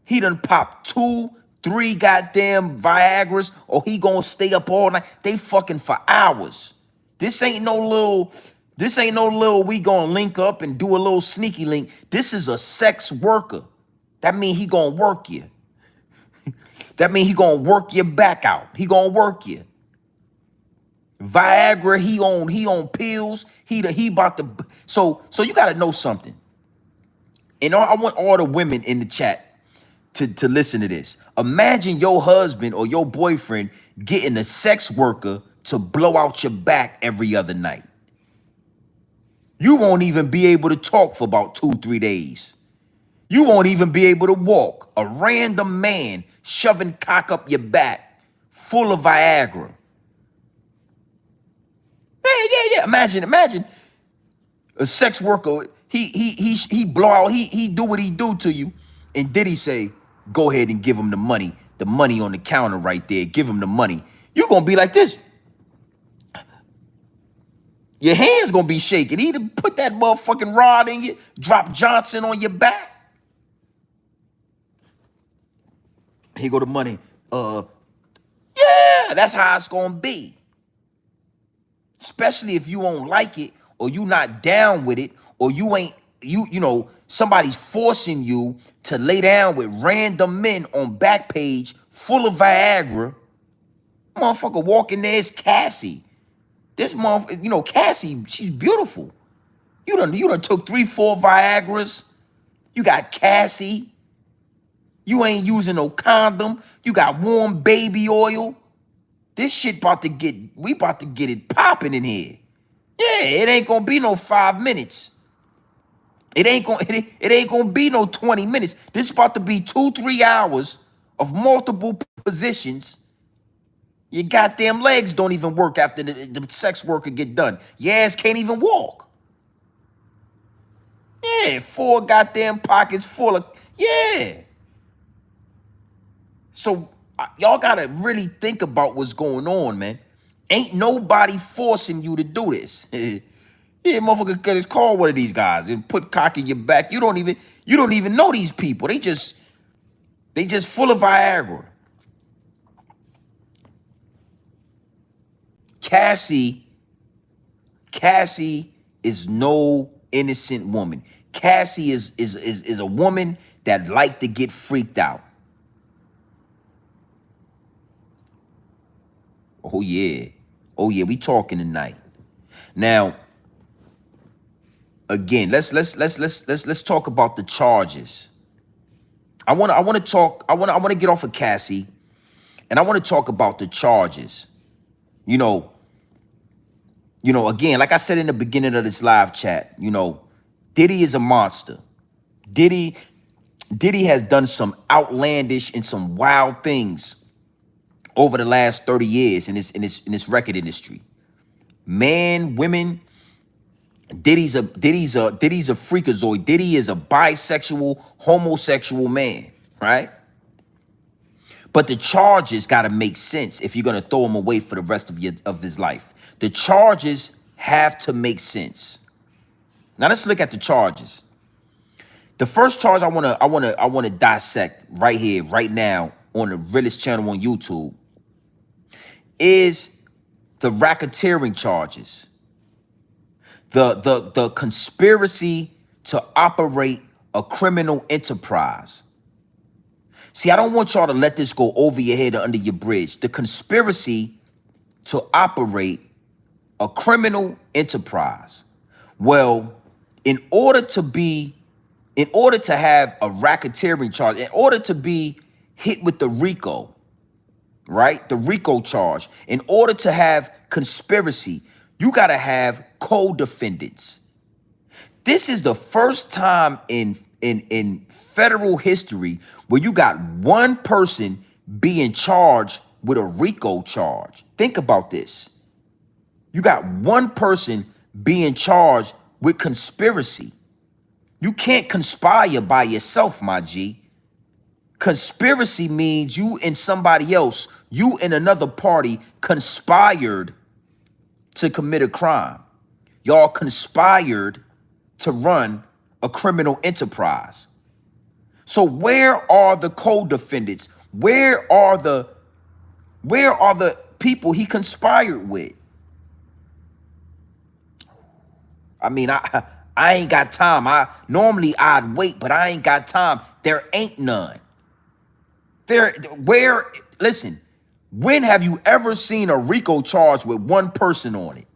He done popped 2, 3 goddamn Viagras, or he gonna stay up all night. They fucking for hours. This ain't no little we gonna link up and do a little sneaky link. This is a sex worker. That mean he gonna work you. That mean he gonna work your back out. He gonna work you. Viagra, he on pills. He about to. So you gotta know something. And I want all the women in the chat to listen to this. Imagine your husband or your boyfriend getting a sex worker to blow out your back every other night. You won't even be able to talk for about 2-3 days. You won't even be able to walk. A random man shoving cock up your back full of Viagra. Yeah. Imagine a sex worker. He blow out. He do what he do to you, and did he say, "Go ahead and give him the money. The money on the counter right there. Give him the money." You're gonna be like this. Your hands gonna be shaking. He done put that motherfucking rod in you. Drop Johnson on your back. Here go the money. Yeah, that's how it's gonna be. Especially if you don't like it, or you not down with it, or somebody's forcing you to lay down with random men on Backpage full of Viagra. Motherfucker walking there is Cassie. This motherfucker, Cassie, she's beautiful. You done took 3-4 Viagras. You got Cassie. You ain't using no condom. You got warm baby oil. This shit we about to get it popping in here. Yeah, it ain't gonna be no 5 minutes. It ain't gonna be no 20 minutes. This about to be 2-3 hours of multiple positions. Your goddamn legs don't even work after the sex worker get done. Your ass can't even walk. Yeah, 4 goddamn pockets full of, yeah. So y'all gotta really think about what's going on, man. Ain't nobody forcing you to do this. Yeah, motherfucker could just call one of these guys and put cock in your back. You don't even know these people. They just full of Viagra. Cassie is no innocent woman. Cassie is a woman that like to get freaked out. Oh yeah. Oh yeah, we talking tonight. Now, again, let's talk about the charges. I want to get off of Cassie, and I want to talk about the charges. You know, again, like I said in the beginning of this live chat, Diddy is a monster. Diddy has done some outlandish and some wild things over the last 30 years in this record industry. Man, women, Diddy's a freakazoid. Diddy is a bisexual, homosexual man, right? But the charges got to make sense if you're going to throw him away for the rest of his life. The charges have to make sense. Now let's look at the charges. The first charge I want to dissect right here, right now on the Realest channel on YouTube is the racketeering charges. The conspiracy to operate a criminal enterprise. See, I don't want y'all to let this go over your head or under your bridge. The conspiracy to operate a criminal enterprise. Well, in order to have a racketeering charge, in order to be hit with the RICO, right? The RICO charge, in order to have conspiracy, you got to have co-defendants. This is the first time in federal history where you got one person being charged with a RICO charge. Think about this. You got one person being charged with conspiracy. You can't conspire by yourself, my G. Conspiracy means you and somebody else, you and another party conspired to commit a crime. Y'all conspired to run a criminal enterprise. So where are the co-defendants? Where are the people he conspired with? I mean, I ain't got time. Normally I'd wait, but I ain't got time. There ain't none. Listen, when have you ever seen a RICO charge with one person on it?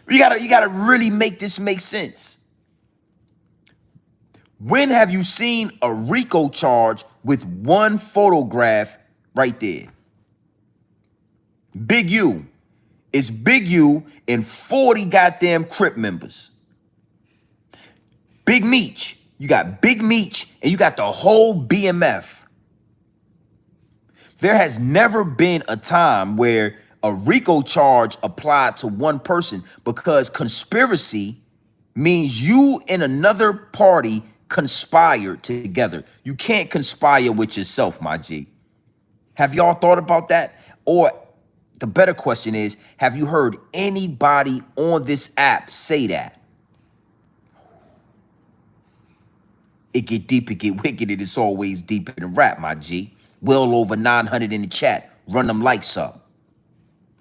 You gotta really make this make sense. When have you seen a RICO charge with one photograph right there? Big U. It's Big U and 40 goddamn Crip members. Big Meech. You got Big Meech and you got the whole BMF. There has never been a time where a RICO charge applied to one person, because conspiracy means you and another party conspired together. You can't conspire with yourself, my G. Have y'all thought about that? Or the better question is, have you heard anybody on this app say that? It get deep, it get wicked, and it's always deeper than rap, my G. Well over 900 in the chat. Run them likes up.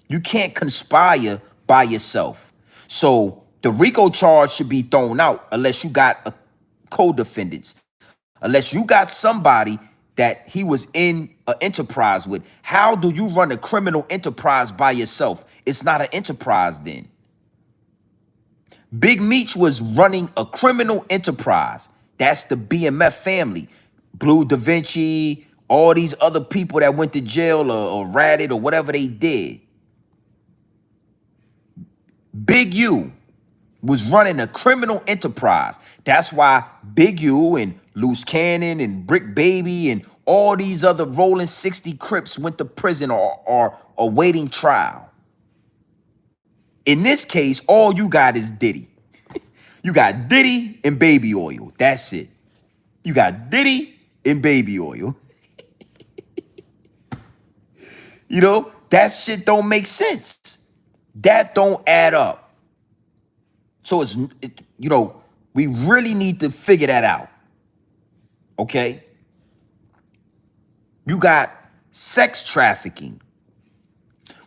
You can't conspire by yourself. So the RICO charge should be thrown out unless you got a co-defendants. Unless you got somebody that he was in an enterprise with. How do you run a criminal enterprise by yourself? It's not an enterprise then. Big Meech was running a criminal enterprise. That's the BMF family. Blue Da Vinci, all these other people that went to jail or ratted or whatever they did. Big U was running a criminal enterprise. That's why Big U and Loose Cannon and Brick Baby and all these other Rolling 60 Crips went to prison or are awaiting trial. In this case, all you got is Diddy. You got Diddy and Baby Oil. That's it. You got Diddy and Baby Oil. That shit don't make sense. That don't add up. So we really need to figure that out. Okay? You got sex trafficking.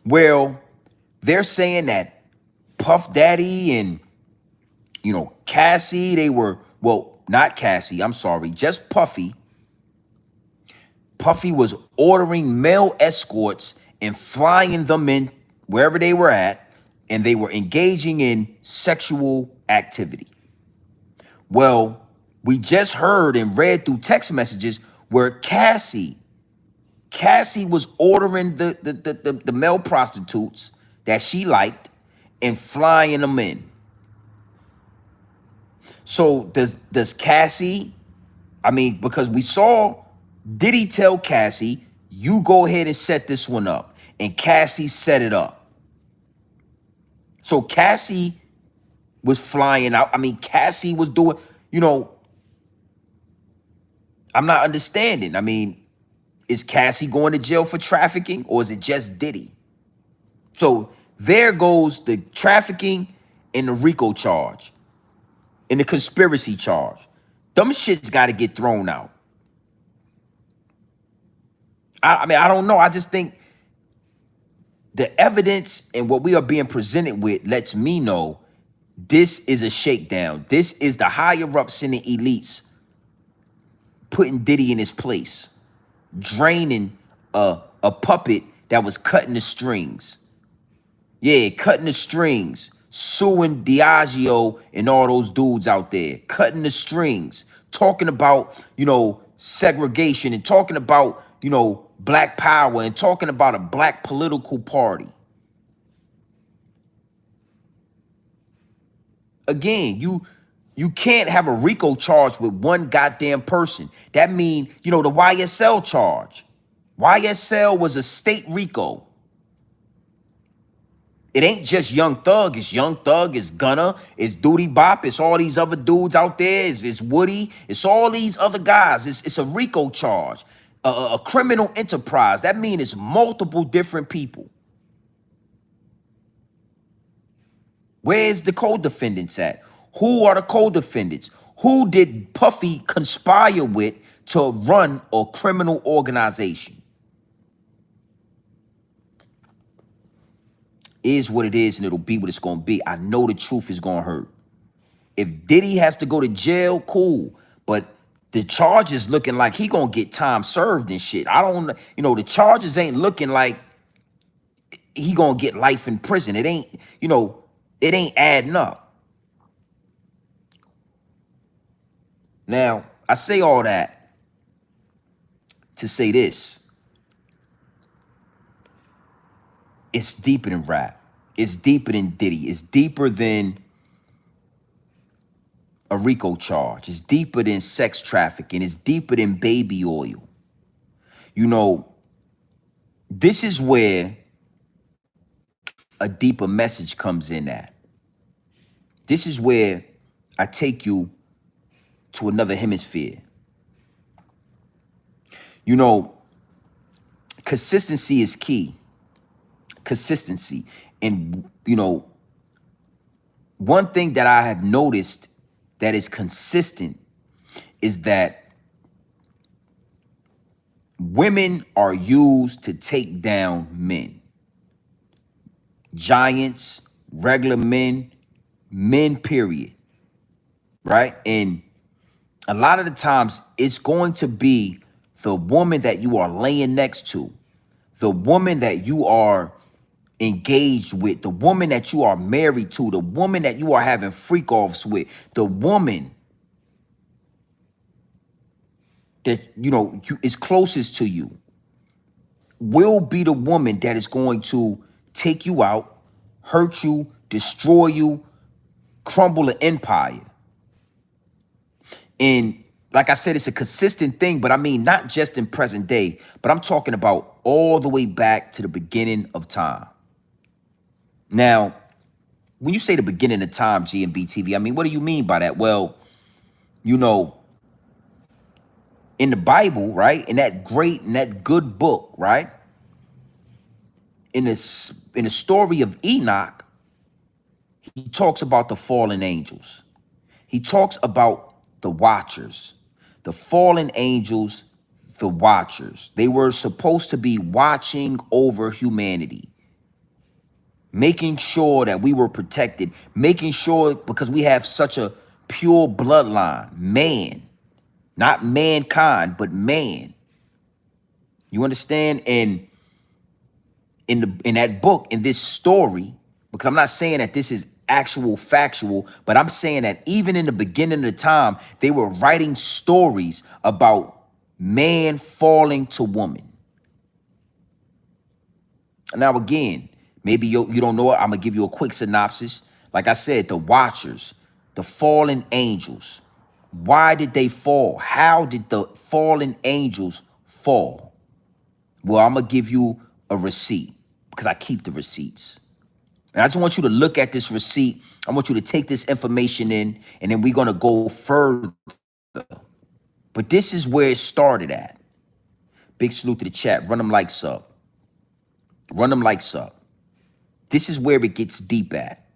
Well, they're saying that Puff Daddy and, Cassie, they were, well, not Cassie, I'm sorry, just Puffy. Puffy was ordering male escorts and flying them in wherever they were at, and they were engaging in sexual activity. Well, we just heard and read through text messages where Cassie was ordering the male prostitutes that she liked and flying them in. So does Cassie, because we saw Diddy tell Cassie, you go ahead and set this one up. And Cassie set it up. So Cassie was flying out. Cassie was doing, I'm not understanding. Is Cassie going to jail for trafficking, or is it just Diddy? So there goes the trafficking and the RICO charge and the conspiracy charge. Them shit's got to get thrown out. I don't know. I just think the evidence and what we are being presented with lets me know this is a shakedown. This is the higher ups in the elites putting Diddy in his place, draining a puppet that was cutting the strings. Yeah, cutting the strings, suing Diageo and all those dudes out there, cutting the strings, talking about, segregation and talking about, black power and talking about a black political party. Again, you can't have a RICO charge with one goddamn person. That mean, the YSL charge. YSL was a state RICO. It ain't just Young Thug. It's Young Thug, it's Gunna, it's Duty Bop, it's all these other dudes out there. It's Woody, it's all these other guys. It's a RICO charge, a criminal enterprise. That means it's multiple different people. Where's the co-defendants at? Who are the co-defendants? Who did Puffy conspire with to run a criminal organization? Is what it is, and it'll be what it's going to be. I know the truth is going to hurt. If Diddy has to go to jail, cool. But the charges looking like he going to get time served and shit. I don't, the charges ain't looking like he going to get life in prison. It ain't, it ain't adding up. Now, I say all that to say this. It's deeper than rap. It's deeper than Diddy. It's deeper than a RICO charge. It's deeper than sex trafficking. It's deeper than baby oil. This is where a deeper message comes in at. This is where I take you to another hemisphere. Consistency is key. Consistency. And, one thing that I have noticed that is consistent is that women are used to take down men. Giants, regular men, period. Right? And a lot of the times it's going to be the woman that you are laying next to, the woman that you are engaged with, the woman that you are married to, the woman that you are having freak offs with, the woman that is closest to you will be the woman that is going to take you out, hurt you, destroy you, crumble an empire. And like I said, it's a consistent thing, but not just in present day, but I'm talking about all the way back to the beginning of time. Now, when you say the beginning of time, G&B TV, what do you mean by that? Well, in the Bible, right, in that good book, right, in the story of Enoch, he talks about the fallen angels. He talks about the watchers, the fallen angels, the watchers. They were supposed to be watching over humanity, making sure that we were protected, making sure because we have such a pure bloodline, man, not mankind, but man. You understand? And in that book, in this story, because I'm not saying that this is actual factual, but I'm saying that even in the beginning of the time, they were writing stories about man falling to woman. Now, again, maybe you don't know it. I'm going to give you a quick synopsis. Like I said, the Watchers, the fallen angels. Why did they fall? How did the fallen angels fall? Well, I'm going to give you a receipt because I keep the receipts. And I just want you to look at this receipt. I want you to take this information in, and then we're going to go further. But this is where it started at. Big salute to the chat. Run them likes up. Run them likes up. This is where it gets deep at.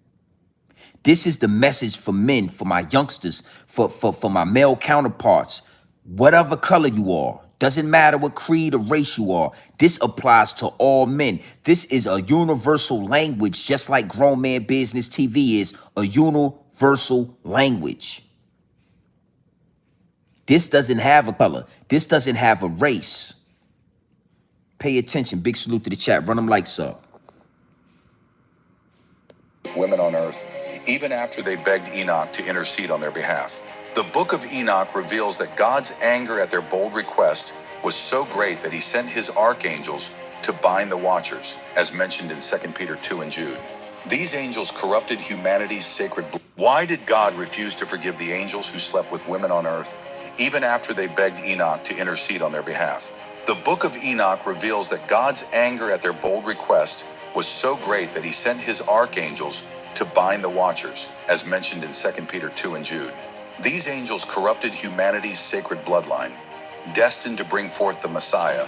This is the message for men, for my youngsters, for my male counterparts, whatever color you are. Doesn't matter what creed or race you are. This applies to all men. This is a universal language, just like Grown Man Business TV is a universal language. This doesn't have a color. This doesn't have a race. Pay attention. Big salute to the chat. Run them likes up. Women on earth, even after they begged Enoch to intercede on their behalf. The book of Enoch reveals that God's anger at their bold request was so great that he sent his archangels to bind the Watchers, as mentioned in 2 Peter 2 and Jude. These angels corrupted humanity's sacred blood. Why did God refuse to forgive the angels who slept with women on earth, even after they begged Enoch to intercede on their behalf? The book of Enoch reveals that God's anger at their bold request was so great that he sent his archangels to bind the Watchers, as mentioned in 2 Peter 2 and Jude. These angels corrupted humanity's sacred bloodline, destined to bring forth the Messiah,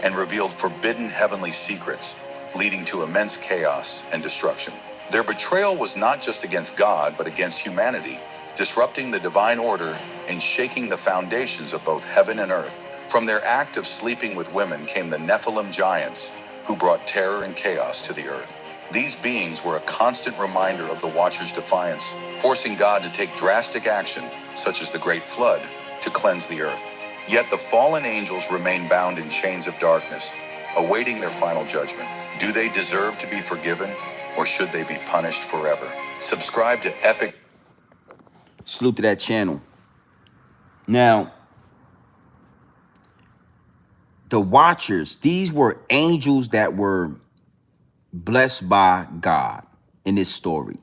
and revealed forbidden heavenly secrets, leading to immense chaos and destruction. Their betrayal was not just against God, but against humanity, disrupting the divine order and shaking the foundations of both heaven and earth. From their act of sleeping with women came the Nephilim giants, who brought terror and chaos to the earth. These beings were a constant reminder of the Watchers' defiance, forcing God to take drastic action, such as the Great Flood, to cleanse the earth. Yet the fallen angels remain bound in chains of darkness, awaiting their final judgment. Do they deserve to be forgiven, or should they be punished forever? Subscribe to Epic. Salute to that channel. Now, the Watchers, these were angels that were blessed by God in this story.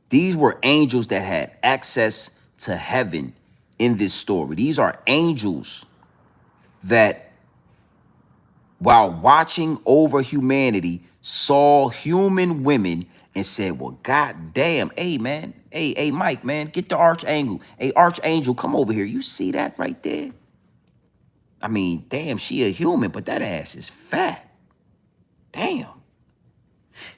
These were angels that had access to heaven in this story. These are angels that, while watching over humanity, saw human women and said, well, God damn, hey, man, hey, Mike, man, get the archangel. Hey, archangel, come over here. You see that right there? I mean, damn, she a human, but that ass is fat. Damn.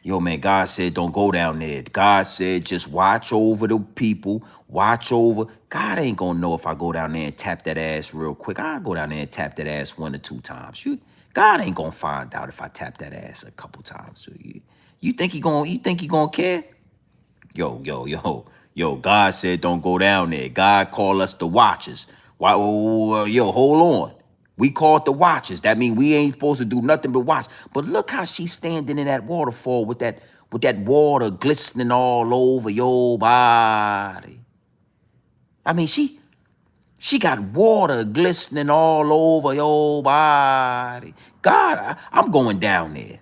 Yo, man, God said don't go down there. God said just watch over the people. Watch over. God ain't gonna know if I go down there and tap that ass real quick. I'll go down there and tap that ass 1 or 2 times. God ain't gonna find out if I tap that ass a couple times. So you think he gonna care? Yo, God said don't go down there. God called us the Watchers. Why? Yo, hold on. We called the Watchers. That means we ain't supposed to do nothing but watch. But look how she's standing in that waterfall with that water glistening all over your body. I mean, she got water glistening all over your body. God, I'm going down there.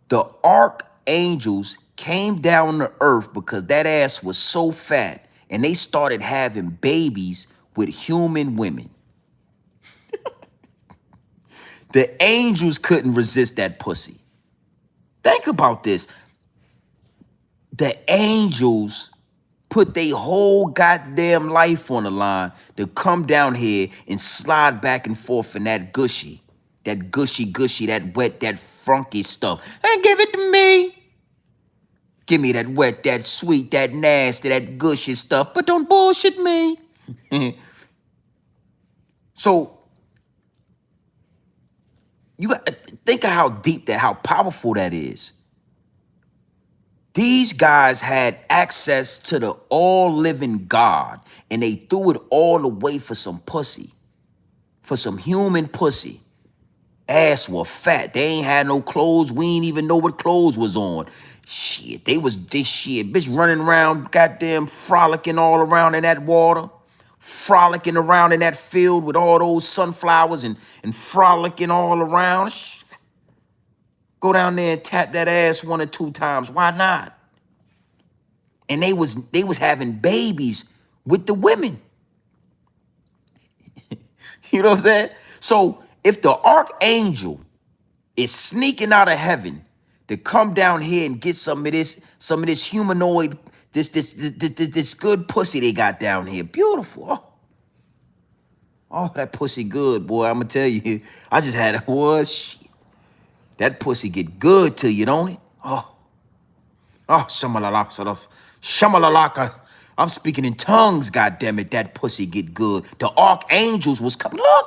The archangels came down to earth because that ass was so fat, and they started having babies with human women. The angels couldn't resist that pussy. Think about this. The angels put their whole goddamn life on the line to come down here and slide back and forth in that gushy, that wet, that funky stuff. And give it to me. Give me that wet, that sweet, that nasty, that gushy stuff, but don't bullshit me. So, you got to think of how deep that, how powerful that is. These guys had access to the all-living God, and they threw it all away for some pussy, for some human pussy. Ass were fat. They ain't had no clothes. We ain't even know what clothes was on. Shit, they was this shit. Bitch running around, goddamn frolicking all around in that water, frolicking around in that field with all those sunflowers and frolicking all around. Go down there and tap that ass 1 or 2 times. Why not? And they was having babies with the women. You know what I'm saying? So if the archangel is sneaking out of heaven to come down here and get some of this humanoid, this good pussy they got down here, beautiful. Oh, that pussy good, boy. I'm gonna tell you, I just had shit. That pussy get good to you, don't it? Oh, shamalalaka. I'm speaking in tongues, goddammit. That pussy get good. The archangels was coming. Look.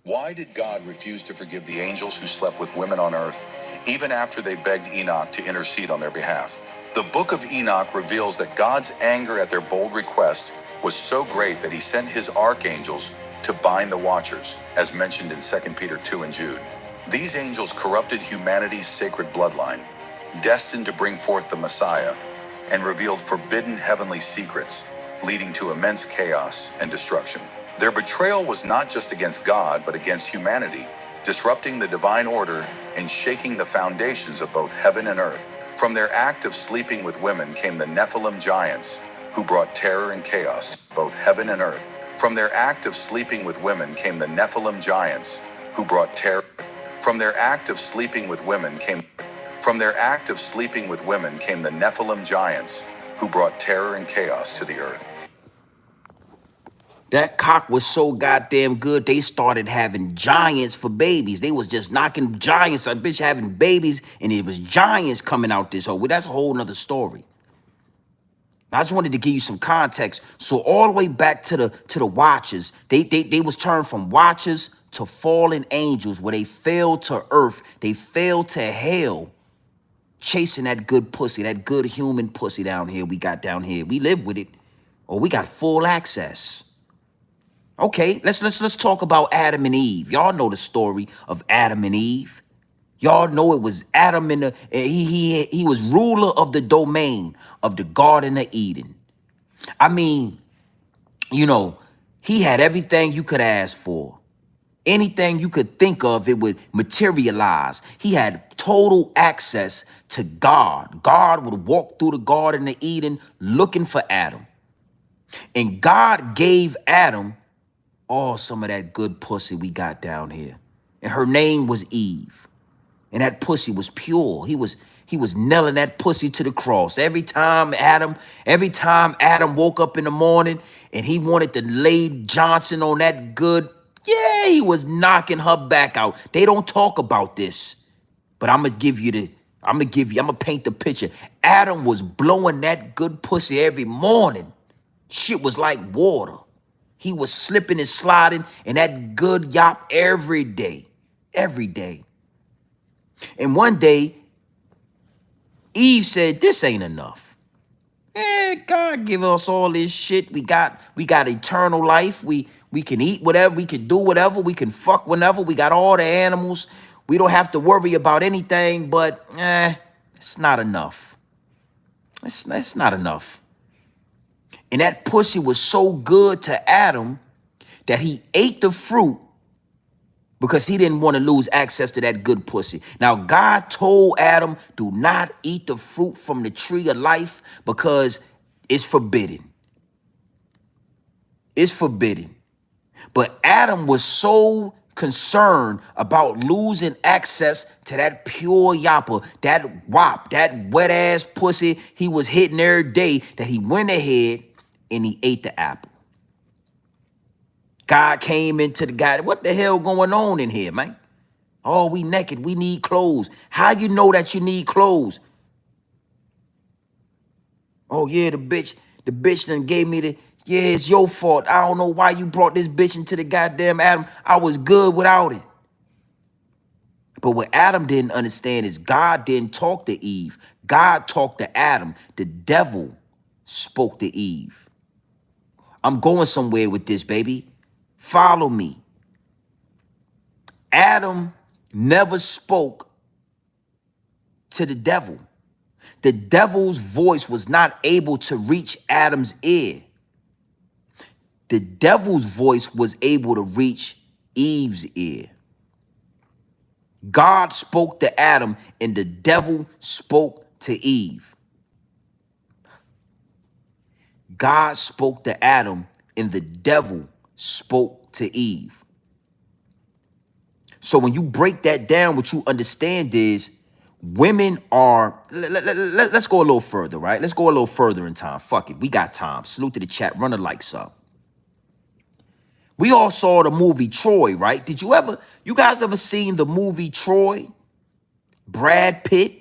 Why did God refuse to forgive the angels who slept with women on earth, even after they begged Enoch to intercede on their behalf? The book of Enoch reveals that God's anger at their bold request was so great that he sent his archangels to bind the watchers, as mentioned in 2 Peter 2 and Jude. These angels corrupted humanity's sacred bloodline, destined to bring forth the Messiah, and revealed forbidden heavenly secrets, leading to immense chaos and destruction. Their betrayal was not just against God, but against humanity, disrupting the divine order and shaking the foundations of both heaven and earth. From their act of sleeping with women came the Nephilim giants, who brought terror and chaos to both heaven and earth. From their act of sleeping with women came the Nephilim giants, who brought terror. From their act of sleeping with women came From their act of sleeping with women came the Nephilim giants, who brought terror and chaos to the earth. That cock was so goddamn good, they started having giants for babies. They was just knocking giants. A bitch having babies, and it was giants coming out this hole. Well, that's a whole nother story. I just wanted to give you some context. So all the way back to the watchers, they was turned from watchers to fallen angels, where they fell to earth. They fell to hell, chasing that good pussy, that good human pussy down here we got down here. We live with it, or we got full access. Okay, let's talk about Adam and Eve. Y'all know the story of Adam and Eve. Y'all know it was Adam and he was ruler of the domain of the Garden of Eden. I mean, you know, he had everything you could ask for. Anything you could think of, it would materialize. He had total access to God. God would walk through the Garden of Eden looking for Adam. And God gave Adam some of that good pussy we got down here. And her name was Eve. And that pussy was pure. He was nailing that pussy to the cross. Every time Adam woke up in the morning and he wanted to lay Johnson on that good, he was knocking her back out. They don't talk about this, but I'm gonna paint the picture. Adam was blowing that good pussy every morning. Shit was like water. He was slipping and sliding in that good yop every day. And one day, Eve said, this ain't enough. God give us all this shit. We got eternal life. We can eat whatever. We can do whatever. We can fuck whenever. We got all the animals. We don't have to worry about anything, but it's not enough. It's not enough. And that pussy was so good to Adam that he ate the fruit because he didn't want to lose access to that good pussy. Now, God told Adam, do not eat the fruit from the tree of life because it's forbidden. It's forbidden. But Adam was so concerned about losing access to that pure yapper, that wop, that wet ass pussy he was hitting every day, that he went ahead and he ate the apple. God came into the guy. What the hell going on in here, man? Oh, we naked. We need clothes. How you know that you need clothes? Oh, yeah, the bitch done gave me Yeah, it's your fault. I don't know why you brought this bitch into the goddamn Adam. I was good without it. But what Adam didn't understand is God didn't talk to Eve. God talked to Adam. The devil spoke to Eve. I'm going somewhere with this, baby. Follow me. Adam never spoke to the devil. The devil's voice was not able to reach Adam's ear. The devil's voice was able to reach Eve's ear. God spoke to Adam and the devil spoke to Eve. God spoke to Adam and the devil spoke to Eve. So when you break that down, what you understand is women are, let's go a little further, right? Let's go a little further in time. Fuck it. We got time. Salute to the chat. Run the likes up. We all saw the movie Troy, right? You guys ever seen the movie Troy? Brad Pitt?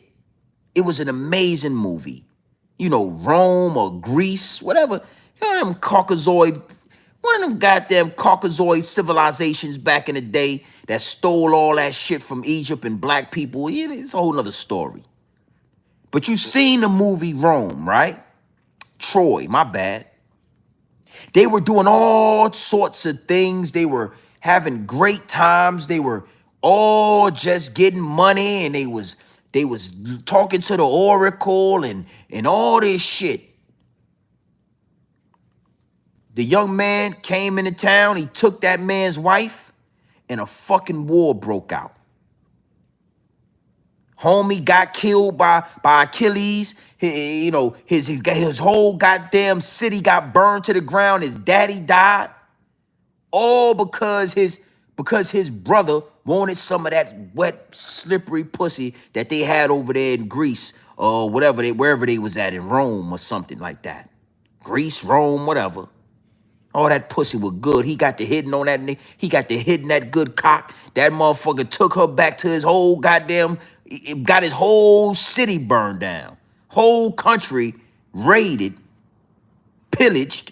It was an amazing movie. You know, Rome or Greece, whatever. You know, them Caucasoid, one of them goddamn Caucasoid civilizations back in the day that stole all that shit from Egypt and black people. Yeah, it's a whole nother story. But you seen the movie Rome, right? Troy, my bad. They were doing all sorts of things. They were having great times. They were all just getting money, and they was talking to the oracle and all this shit. The young man came into town. He took that man's wife, and a fucking war broke out. Homie got killed by Achilles. His whole goddamn city got burned to the ground. His daddy died. All because his brother wanted some of that wet, slippery pussy that they had over there in Greece or wherever they was at, in Rome or something like that. Greece, Rome, whatever. All that pussy was good. He got to hitting on that. He got to hitting that good cock. That motherfucker took her back to his whole goddamn, got his whole city burned down. Whole country raided, pillaged.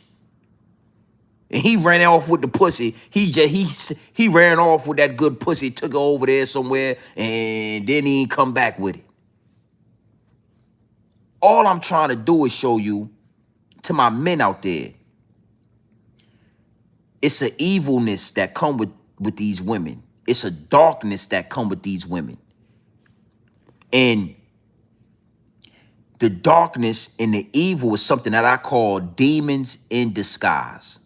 And he ran off with the pussy. He ran off with that good pussy, took her over there somewhere, and then he ain't come back with it. All I'm trying to do is show you, to my men out there, it's an evilness that come with these women. It's a darkness that come with these women. And the darkness and the evil is something that I call demons in disguise.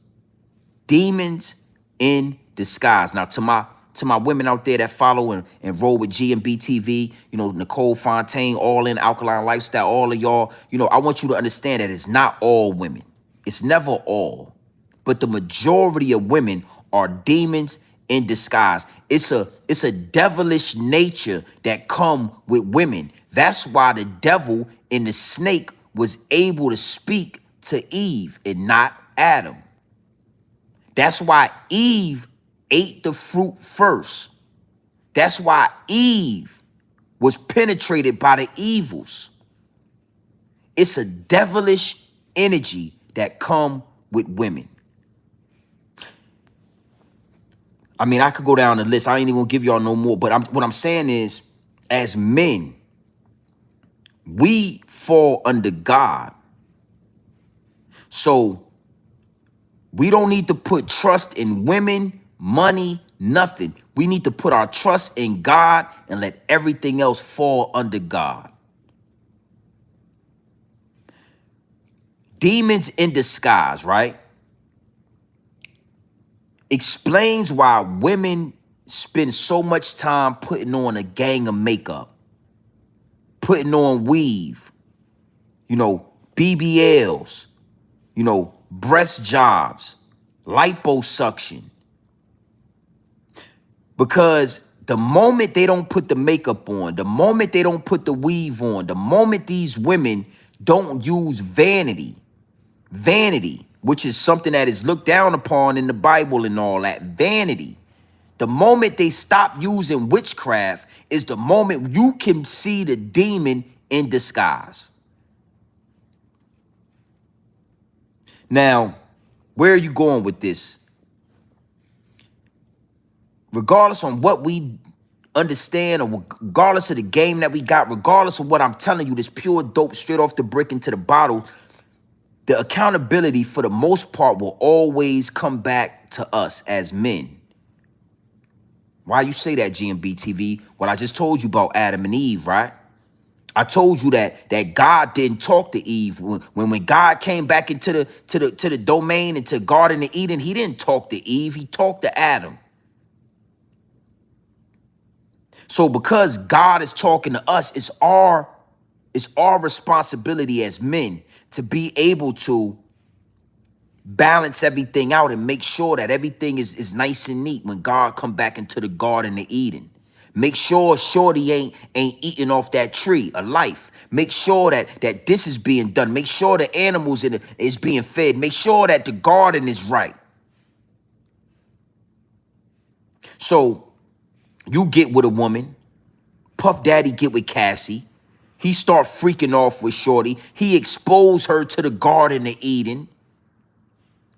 Demons in disguise. Now, to my women out there that follow and roll with GMB TV, you know, Nicole Fontaine, All In Alkaline Lifestyle, all of y'all, you know, I want you to understand that it's not all women. It's never all. But the majority of women are demons in disguise. It's a devilish nature that come with women. That's why the devil and the snake was able to speak to Eve and not Adam. That's why Eve ate the fruit first. That's why Eve was penetrated by the evils. It's a devilish energy that come with women. I mean, I could go down the list. I ain't even gonna give y'all no more. But what I'm saying is, as men, we fall under God. So we don't need to put trust in women, money, nothing. We need to put our trust in God and let everything else fall under God. Demons in disguise, right? Explains why women spend so much time putting on a gang of makeup, putting on weave, you know, BBLs, you know, breast jobs, liposuction. Because the moment they don't put the makeup on, the moment they don't put the weave on, the moment these women don't use vanity, which is something that is looked down upon in the Bible and all that, vanity. The moment they stop using witchcraft is the moment you can see the demon in disguise. Now, Where are you going with this? Regardless on what we understand, or regardless of the game that we got, regardless of what I'm telling you, this pure dope straight off the brick into the bottle, the accountability for the most part will always come back to us as men. Why you say that, GMB TV? Well, I just told you about Adam and Eve, right? I told you that God didn't talk to Eve when God came back into the domain, into Garden of Eden. He didn't talk to Eve. He talked to Adam. So because God is talking to us, it's our responsibility as men to be able to balance everything out and make sure that everything is nice and neat when God come back into the Garden of Eden. Make sure Shorty ain't eating off that tree of life. Make sure that this is being done. Make sure the animals is being fed. Make sure that the garden is right. So you get with a woman, Puff Daddy get with Cassie. He start freaking off with Shorty. He exposed her to the Garden of Eden.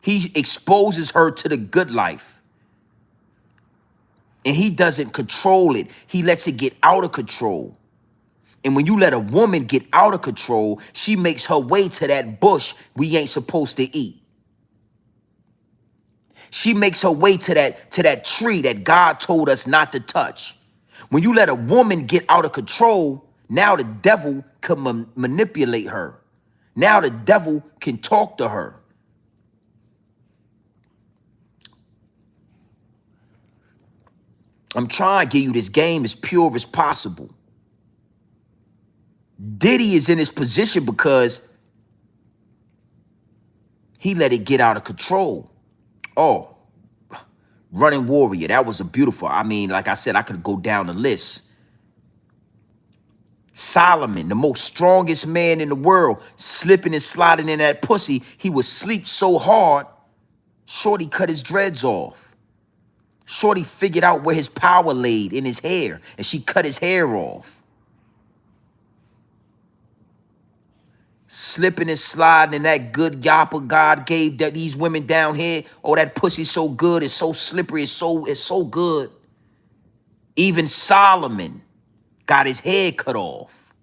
He exposes her to the good life. And he doesn't control it. He lets it get out of control. And when you let a woman get out of control, she makes her way to that bush we ain't supposed to eat. She makes her way to that tree that God told us not to touch. When you let a woman get out of control, now the devil can manipulate her. Now the devil can talk to her. I'm trying to give you this game as pure as possible. Diddy is in his position because he let it get out of control. Oh, Running Warrior, that was a beautiful, I mean, like I said, I could go down the list. Solomon, the most strongest man in the world, slipping and sliding in that pussy. He would sleep so hard, Shorty cut his dreads off. Shorty figured out where his power laid in his hair, and she cut his hair off. Slipping and sliding in that good yapper God gave that these women down here. Oh, that pussy's so good. It's so slippery. It's so good. Even Solomon got his head cut off.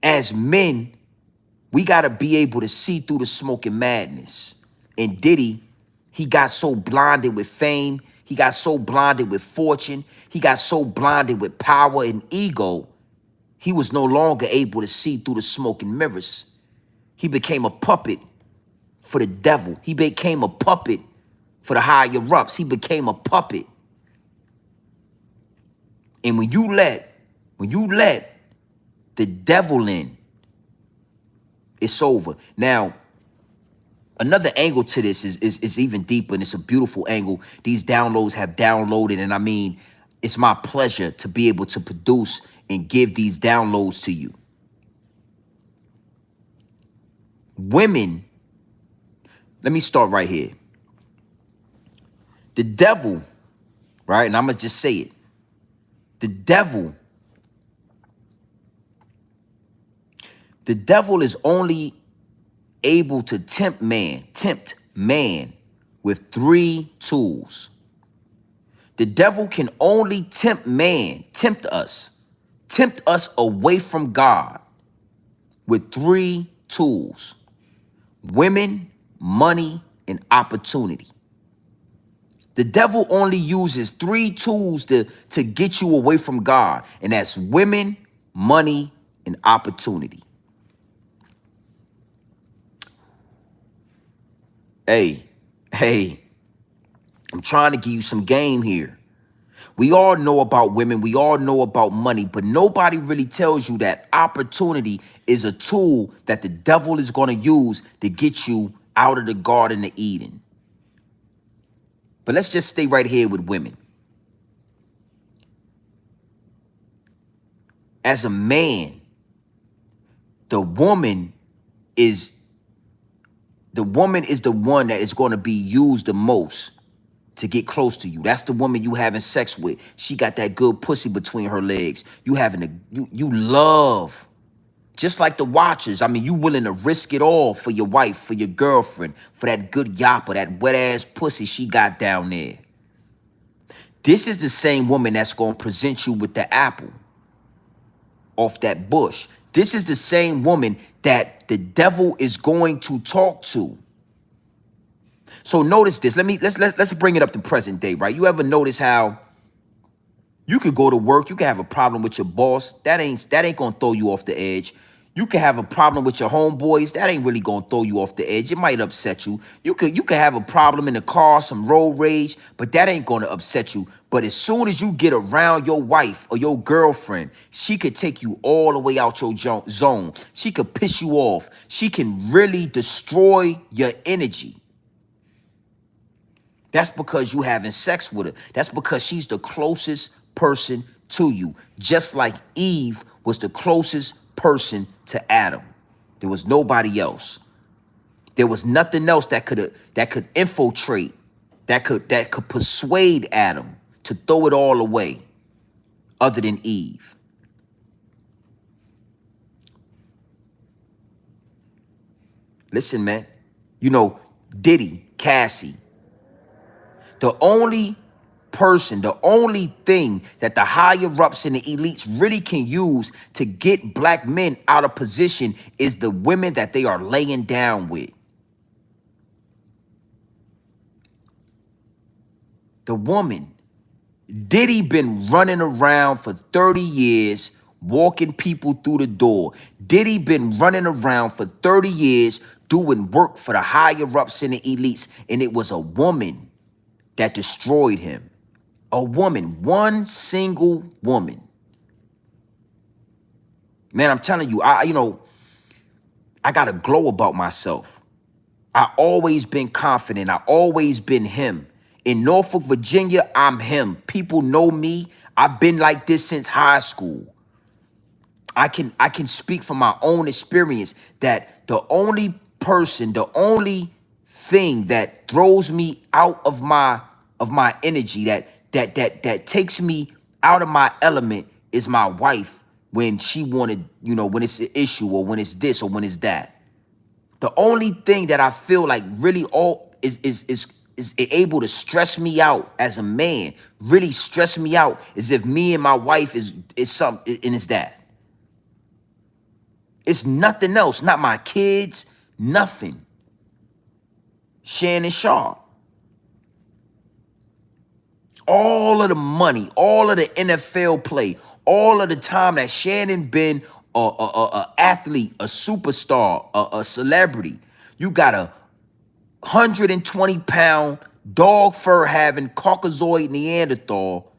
As men, we got to be able to see through the smoke and madness. And Diddy, he got so blinded with fame. He got so blinded with fortune. He got so blinded with power and ego. He was no longer able to see through the smoke and mirrors. He became a puppet for the devil. He became a puppet for the higher ups. He became a puppet. And when you let the devil in, it's over. Now, another angle to this is even deeper, and it's a beautiful angle. These downloads have downloaded, and I mean, it's my pleasure to be able to produce and give these downloads to you. Women, let me start right here. The devil, right, and I'm going to just say it. The devil is only able to tempt man with 3 tools. The devil can only tempt us away from God with 3 tools: women, money, and opportunity. The devil only uses 3 tools to get you away from God, and that's women, money, and opportunity. Hey, I'm trying to give you some game here. We all know about women. We all know about money, but nobody really tells you that opportunity is a tool that the devil is going to use to get you out of the Garden of Eden. But let's just stay right here with women. As a man, the woman is the one that is going to be used the most to get close to you. That's the woman you having sex with. She got that good pussy between her legs. You love Just like the Watchers. I mean, you willing to risk it all for your wife, for your girlfriend, for that good yapper, that wet-ass pussy she got down there. This is the same woman that's going to present you with the apple off that bush. This is the same woman that the devil is going to talk to. So notice this. Let's bring it up to present day, right? You ever notice how you could go to work, you could have a problem with your boss, that ain't gonna throw you off the edge. You could have a problem with your homeboys, that ain't really gonna throw you off the edge. It might upset you. You could have a problem in the car, some road rage, but that ain't gonna upset you. But as soon as you get around your wife or your girlfriend, she could take you all the way out your zone. She could piss you off. She can really destroy your energy. That's because you having sex with her. That's because she's the closest person to you. Just like Eve was the closest person to Adam. There was nobody else. There was nothing else that could infiltrate, that could persuade Adam to throw it all away other than Eve. Listen, man. You know, Diddy, Cassie, the only thing that the higher-ups and the elites really can use to get black men out of position is the women that they are laying down with. The woman. Diddy been running around for 30 years, walking people through the door. Diddy been running around for 30 years doing work for the higher-ups and the elites, and it was a woman that destroyed him. A woman, one single woman. Man, I'm telling you, I got a glow about myself. I always been confident. I always been him. In Norfolk, Virginia, I'm him. People know me. I've been like this since high school. I can speak from my own experience that the only thing that throws me out of my energy, that takes me out of my element is my wife when she wanted, when it's an issue or when it's this or when it's that. The only thing that I feel like really all is able to stress me out as a man, really stress me out, is if me and my wife is something, and it's that. It's nothing else, not my kids, nothing. Shannon Sharp. All of the money, all of the NFL play, all of the time that Shannon been a athlete, a superstar, a celebrity. You got a 120-pound dog fur having Caucasoid Neanderthal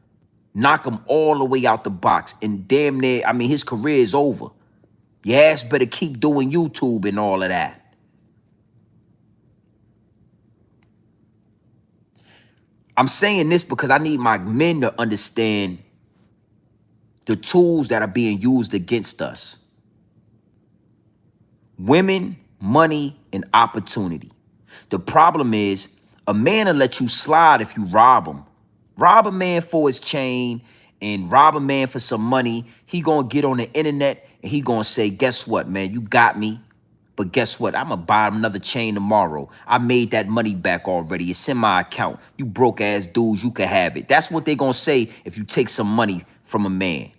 knock him all the way out the box, and damn near, I mean, his career is over. Your ass better keep doing YouTube and all of that. I'm saying this because I need my men to understand the tools that are being used against us. Women, money, and opportunity. The problem is a man will let you slide if you rob him. Rob a man for his chain and rob a man for some money. He gonna get on the internet and he gonna say, guess what, man? You got me. But guess what? I'm going to buy another chain tomorrow. I made that money back already. It's in my account. You broke ass dudes, you can have it. That's what they going to say if you take some money from a man.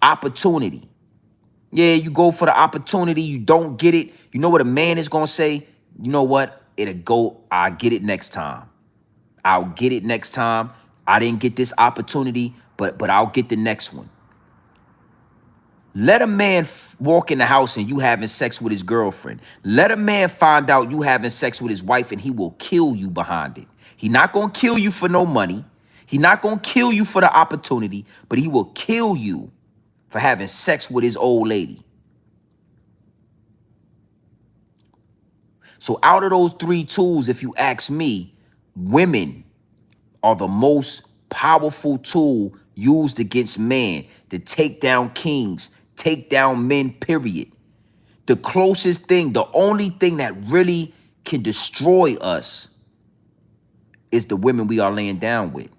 Opportunity. Yeah, you go for the opportunity. You don't get it. You know what a man is going to say? You know what? I'll get it next time. I'll get it next time. I didn't get this opportunity, but I'll get the next one. Let a man walk in the house and you having sex with his girlfriend. Let a man find out you having sex with his wife and he will kill you behind it. He not going to kill you for no money. He not going to kill you for the opportunity, but he will kill you for having sex with his old lady. So out of those three tools, if you ask me, women are the most powerful tool used against man to take down kings, take down men, period. The closest thing, the only thing that really can destroy us is the women we are laying down with.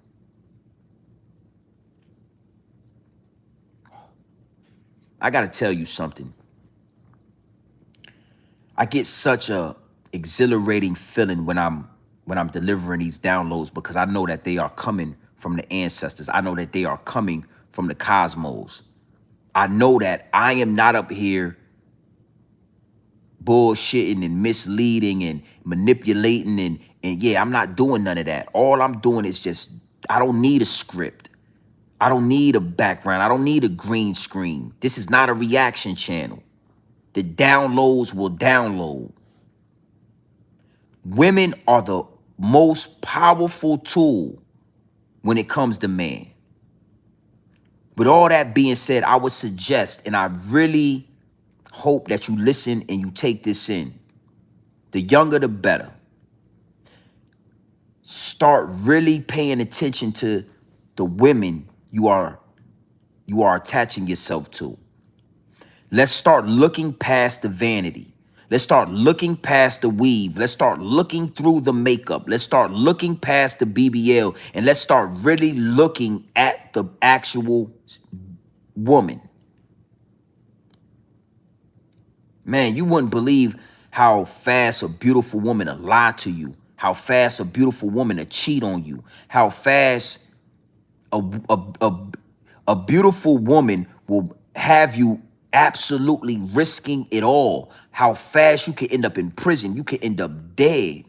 I got to tell you something. I get such a exhilarating feeling when I'm delivering these downloads, because I know that they are coming from the ancestors. I know that they are coming from the cosmos. I know that I am not up here bullshitting and misleading and manipulating and yeah, I'm not doing none of that. All I'm doing is just, I don't need a script. I don't need a background. I don't need a green screen. This is not a reaction channel. The downloads will download. Women are the most powerful tool when it comes to man. With all that being said, I would suggest, and I really hope that you listen and you take this in. The younger, the better. Start really paying attention to the women you are attaching yourself to. Let's start looking past the vanity. Let's start looking past the weave. Let's start looking through the makeup. Let's start looking past the BBL, and let's start really looking at the actual woman. Man, you wouldn't believe how fast a beautiful woman will lie to you, how fast a beautiful woman will cheat on you, how fast a beautiful woman will have you absolutely risking it all, how fast you can end up in prison, you can end up dead.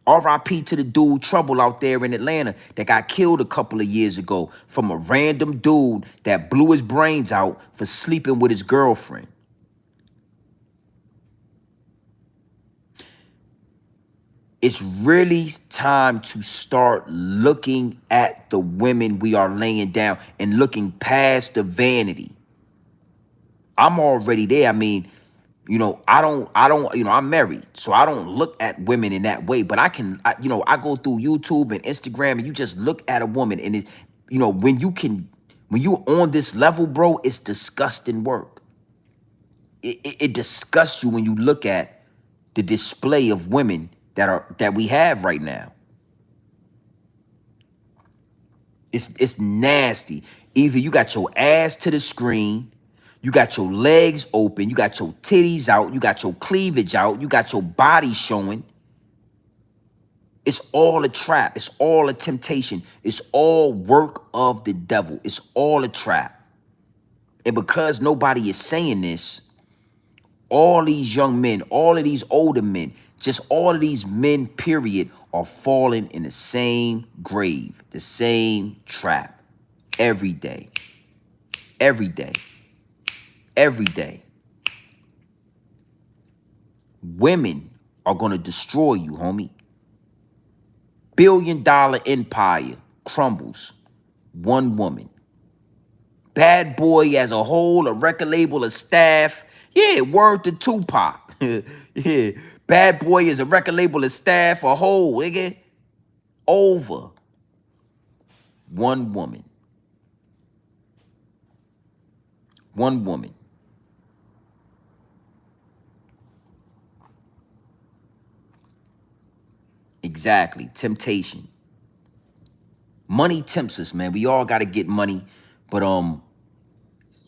RIP to the dude Trouble out there in Atlanta that got killed a couple of years ago from a random dude that blew his brains out for sleeping with his girlfriend. It's really time to start looking at the women we are laying down and looking past the vanity. I'm already there. I mean, I don't, I'm married, so I don't look at women in that way, but I go through YouTube and Instagram and you just look at a woman and it, when you on this level, bro, it's disgusting work. It disgusts you when you look at the display of women that we have right now. It's nasty. Either you got your ass to the screen, you got your legs open, you got your titties out, you got your cleavage out, you got your body showing. It's all a trap. It's all a temptation. It's all work of the devil. It's all a trap. And because nobody is saying this, all these young men, all of these older men, just all of these men, period, are falling in the same grave, the same trap every day, every day, every day. Women are going to destroy you, homie. Billion-dollar empire crumbles. One woman. Bad Boy as a whole, a record label, a staff. Yeah, word to Tupac. Yeah, Bad Boy is a record label, a staff, a whole, nigga. Over. One woman. One woman. Exactly. Temptation. Money tempts us, man. We all got to get money, but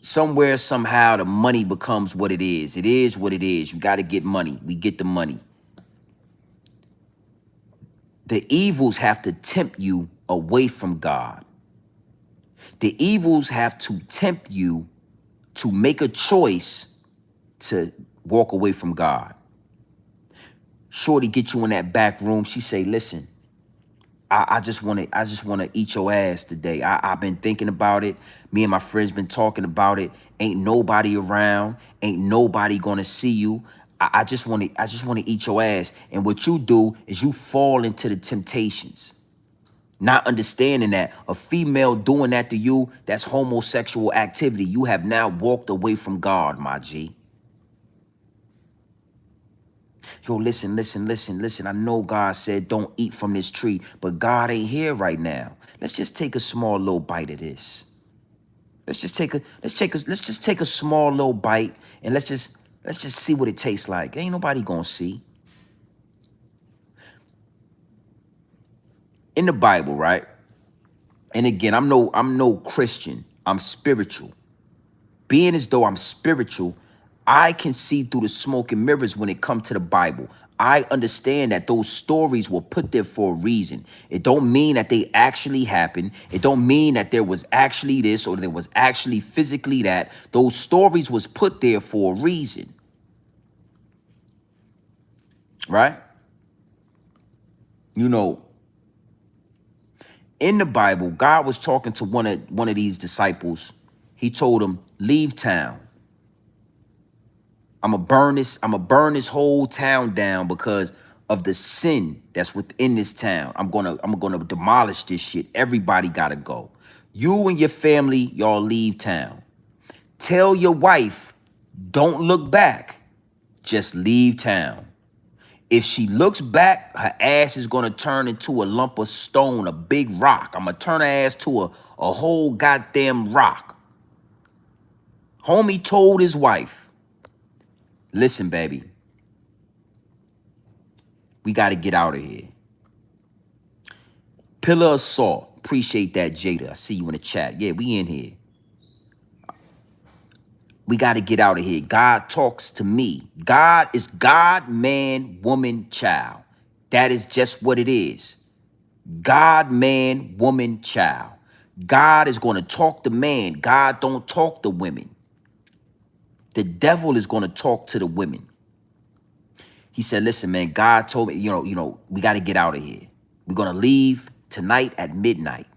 somewhere, somehow, the money becomes what it is. It is what it is. You got to get money. We get the money. The evils have to tempt you away from God. The evils have to tempt you to make a choice to walk away from God. Shorty get you in that back room. She say, listen, I just want to eat your ass today. I've been thinking about it. Me and my friends been talking about it. Ain't nobody around. Ain't nobody gonna see you. I just want to eat your ass. And what you do is you fall into the temptations, not understanding that a female doing that to you, that's homosexual activity. You have now walked away from God, my G. Yo, listen. I know God said don't eat from this tree, but God ain't here right now. Let's just take a small little bite of this. Let's just take a small little bite and let's just see what it tastes like. Ain't nobody gonna see. In the Bible, right? And again, I'm no Christian. I'm spiritual. Being as though I'm spiritual, I can see through the smoke and mirrors when it comes to the Bible. I understand that those stories were put there for a reason. It don't mean that they actually happened. It don't mean that there was actually this or there was actually physically that. Those stories was put there for a reason. Right? You know, in the Bible, God was talking to one of these disciples. He told him, leave town. I'm gonna burn this whole town down because of the sin that's within this town. I'm gonna demolish this shit. Everybody gotta go. You and your family, y'all leave town. Tell your wife, don't look back. Just leave town. If she looks back, her ass is gonna turn into a lump of stone, a big rock. I'm gonna turn her ass to a whole goddamn rock. Homie told his wife, listen, baby, we got to get out of here. Pillar of salt. Appreciate that, Jada. I see you in the chat. Yeah, we in here. We got to get out of here. God talks to me. God is God, man, woman, child. That is just what it is. God, man, woman, child. God is going to talk to man. God don't talk to women. The devil is going to talk to the women. He said, listen, man, God told me, we got to get out of here. We're going to leave tonight at midnight.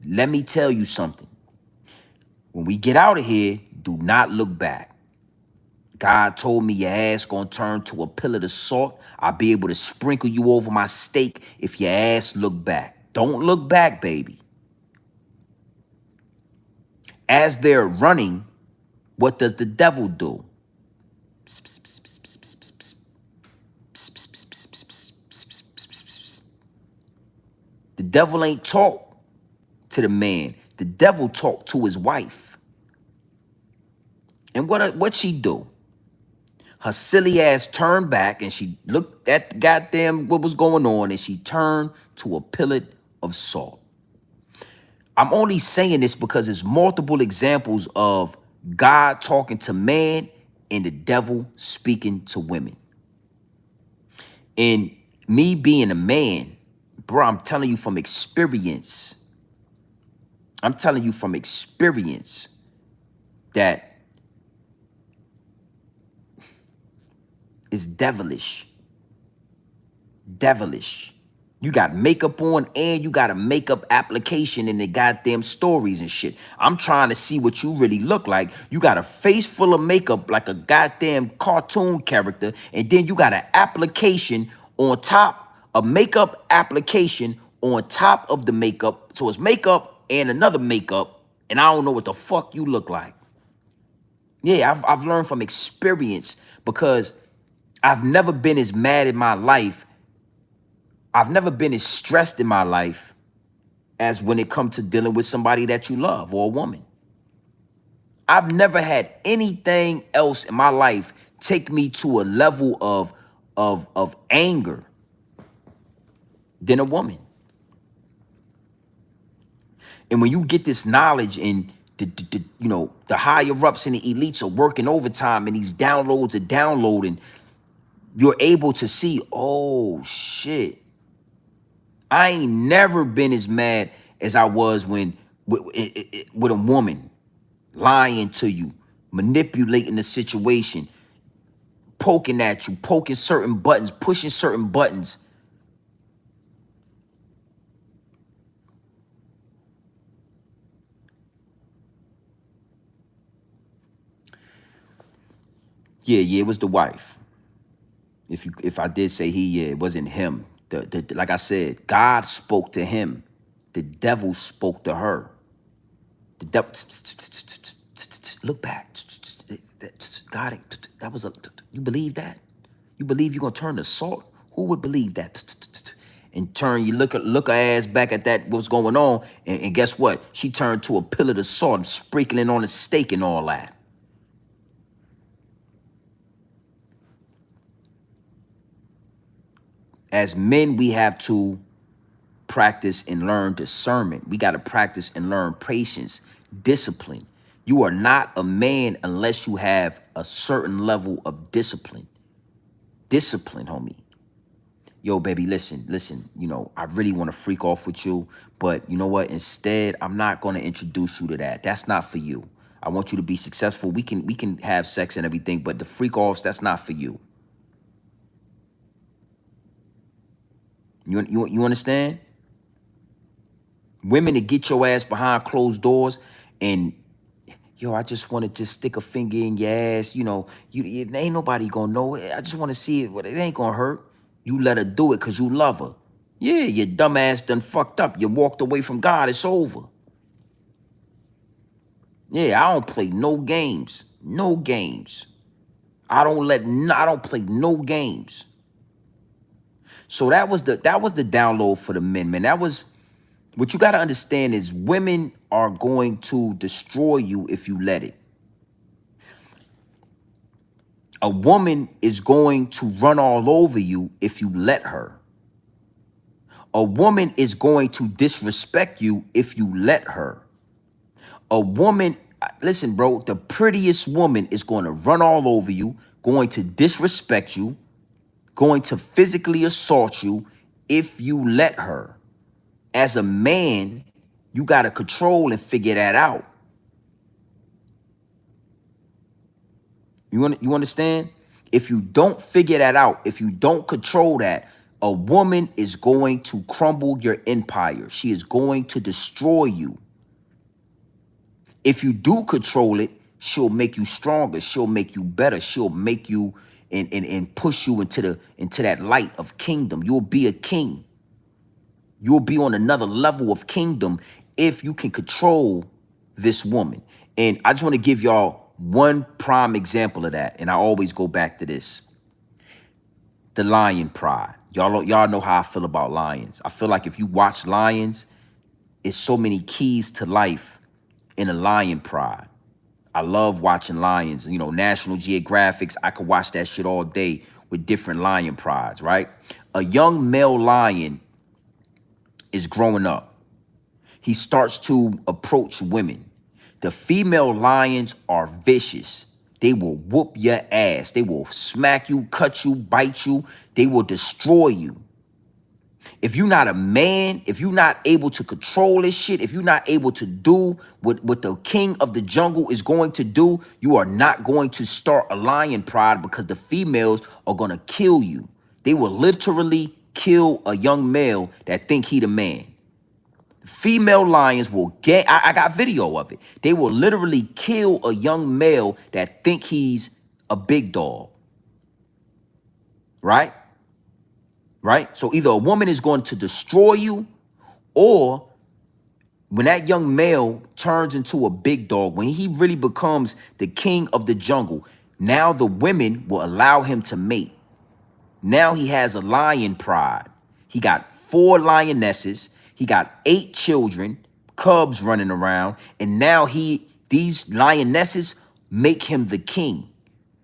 Let me tell you something. When we get out of here, do not look back. God told me your ass gonna turn to a pillar of salt. I'll be able to sprinkle you over my steak if your ass look back. Don't look back, baby. As they're running, what does the devil do? The devil ain't talk to the man. The devil talked to his wife. And what she do? Her silly ass turned back and she looked at the goddamn what was going on and she turned to a pillar of salt. I'm only saying this because there's multiple examples of God talking to man and the devil speaking to women. And me being a man, bro, I'm telling you from experience. I'm telling you from experience that it's devilish. Devilish. You got makeup on and you got a makeup application in the goddamn stories and shit. I'm trying to see what you really look like. You got a face full of makeup like a goddamn cartoon character, and then you got an application on top, a makeup application on top of the makeup. So it's makeup and another makeup, and I don't know what the fuck you look like. Yeah, I've learned from experience because I've never been as mad in my life. I've never been as stressed in my life as when it comes to dealing with somebody that you love or a woman. I've never had anything else in my life take me to a level of anger than a woman. And when you get this knowledge and the higher ups and the elites are working overtime and these downloads are downloading, you're able to see, oh shit. I ain't never been as mad as I was when with a woman lying to you, manipulating the situation, poking at you, poking certain buttons, pushing certain buttons. Yeah, it was the wife. If I did say he, yeah, it wasn't him. Like I said, God spoke to him. The devil spoke to her. The devil, look back. God, that was you believe that? You believe you're gonna turn to salt? Who would believe that? And turn, you look her ass back at that, what's going on, and guess what? She turned to a pillar of salt, sprinkling on a steak and all that. As men, we have to practice and learn discernment. We got to practice and learn patience, discipline. You are not a man unless you have a certain level of discipline. Discipline, homie. Yo, baby, listen, you know, I really want to freak off with you, but you know what? Instead, I'm not going to introduce you to that. That's not for you. I want you to be successful. We can have sex and everything, but the freak offs, that's not for you. You understand? Women to get your ass behind closed doors and yo, I just want to just stick a finger in your ass. You know, it ain't nobody gonna know it. I just want to see it, but it ain't gonna hurt. You let her do it because you love her. Yeah, your dumb ass done fucked up. You walked away from God. It's over. Yeah, I don't play no games. No games. I don't play no games. So that was the download for the men, man. That was what you got to understand is women are going to destroy you if you let it. A woman is going to run all over you if you let her. A woman is going to disrespect you if you let her. A woman, listen, bro, the prettiest woman is going to run all over you, going to disrespect you, going to physically assault you if you let her. As a man, you got to control and figure that out. You understand? If you don't figure that out, if you don't control that, a woman is going to crumble your empire. She is going to destroy you. If you do control it, she'll make you stronger. She'll make you better. She'll make you and push you into that light of kingdom. You'll be a king. You'll be on another level of kingdom if you can control this woman. And I just want to give y'all one prime example of that. And I always go back to this. The lion pride. Y'all know how I feel about lions. I feel like if you watch lions, it's so many keys to life in a lion pride. I love watching lions. You know, National Geographics, I could watch that shit all day with different lion prides, right? A young male lion is growing up. He starts to approach women. The female lions are vicious. They will whoop your ass. They will smack you, cut you, bite you. They will destroy you. If you're not a man, if you're not able to control this shit, if you're not able to do what the king of the jungle is going to do, you are not going to start a lion pride because the females are going to kill you. They will literally kill a young male that think he the man. Female lions will get, I got video of it. They will literally kill a young male that think he's a big dog. Right? Right? So either a woman is going to destroy you, or when that young male turns into a big dog, when he really becomes the king of the jungle, now the women will allow him to mate. Now he has a lion pride. He got 4 lionesses. He got 8 children, cubs running around. And now these lionesses make him the king.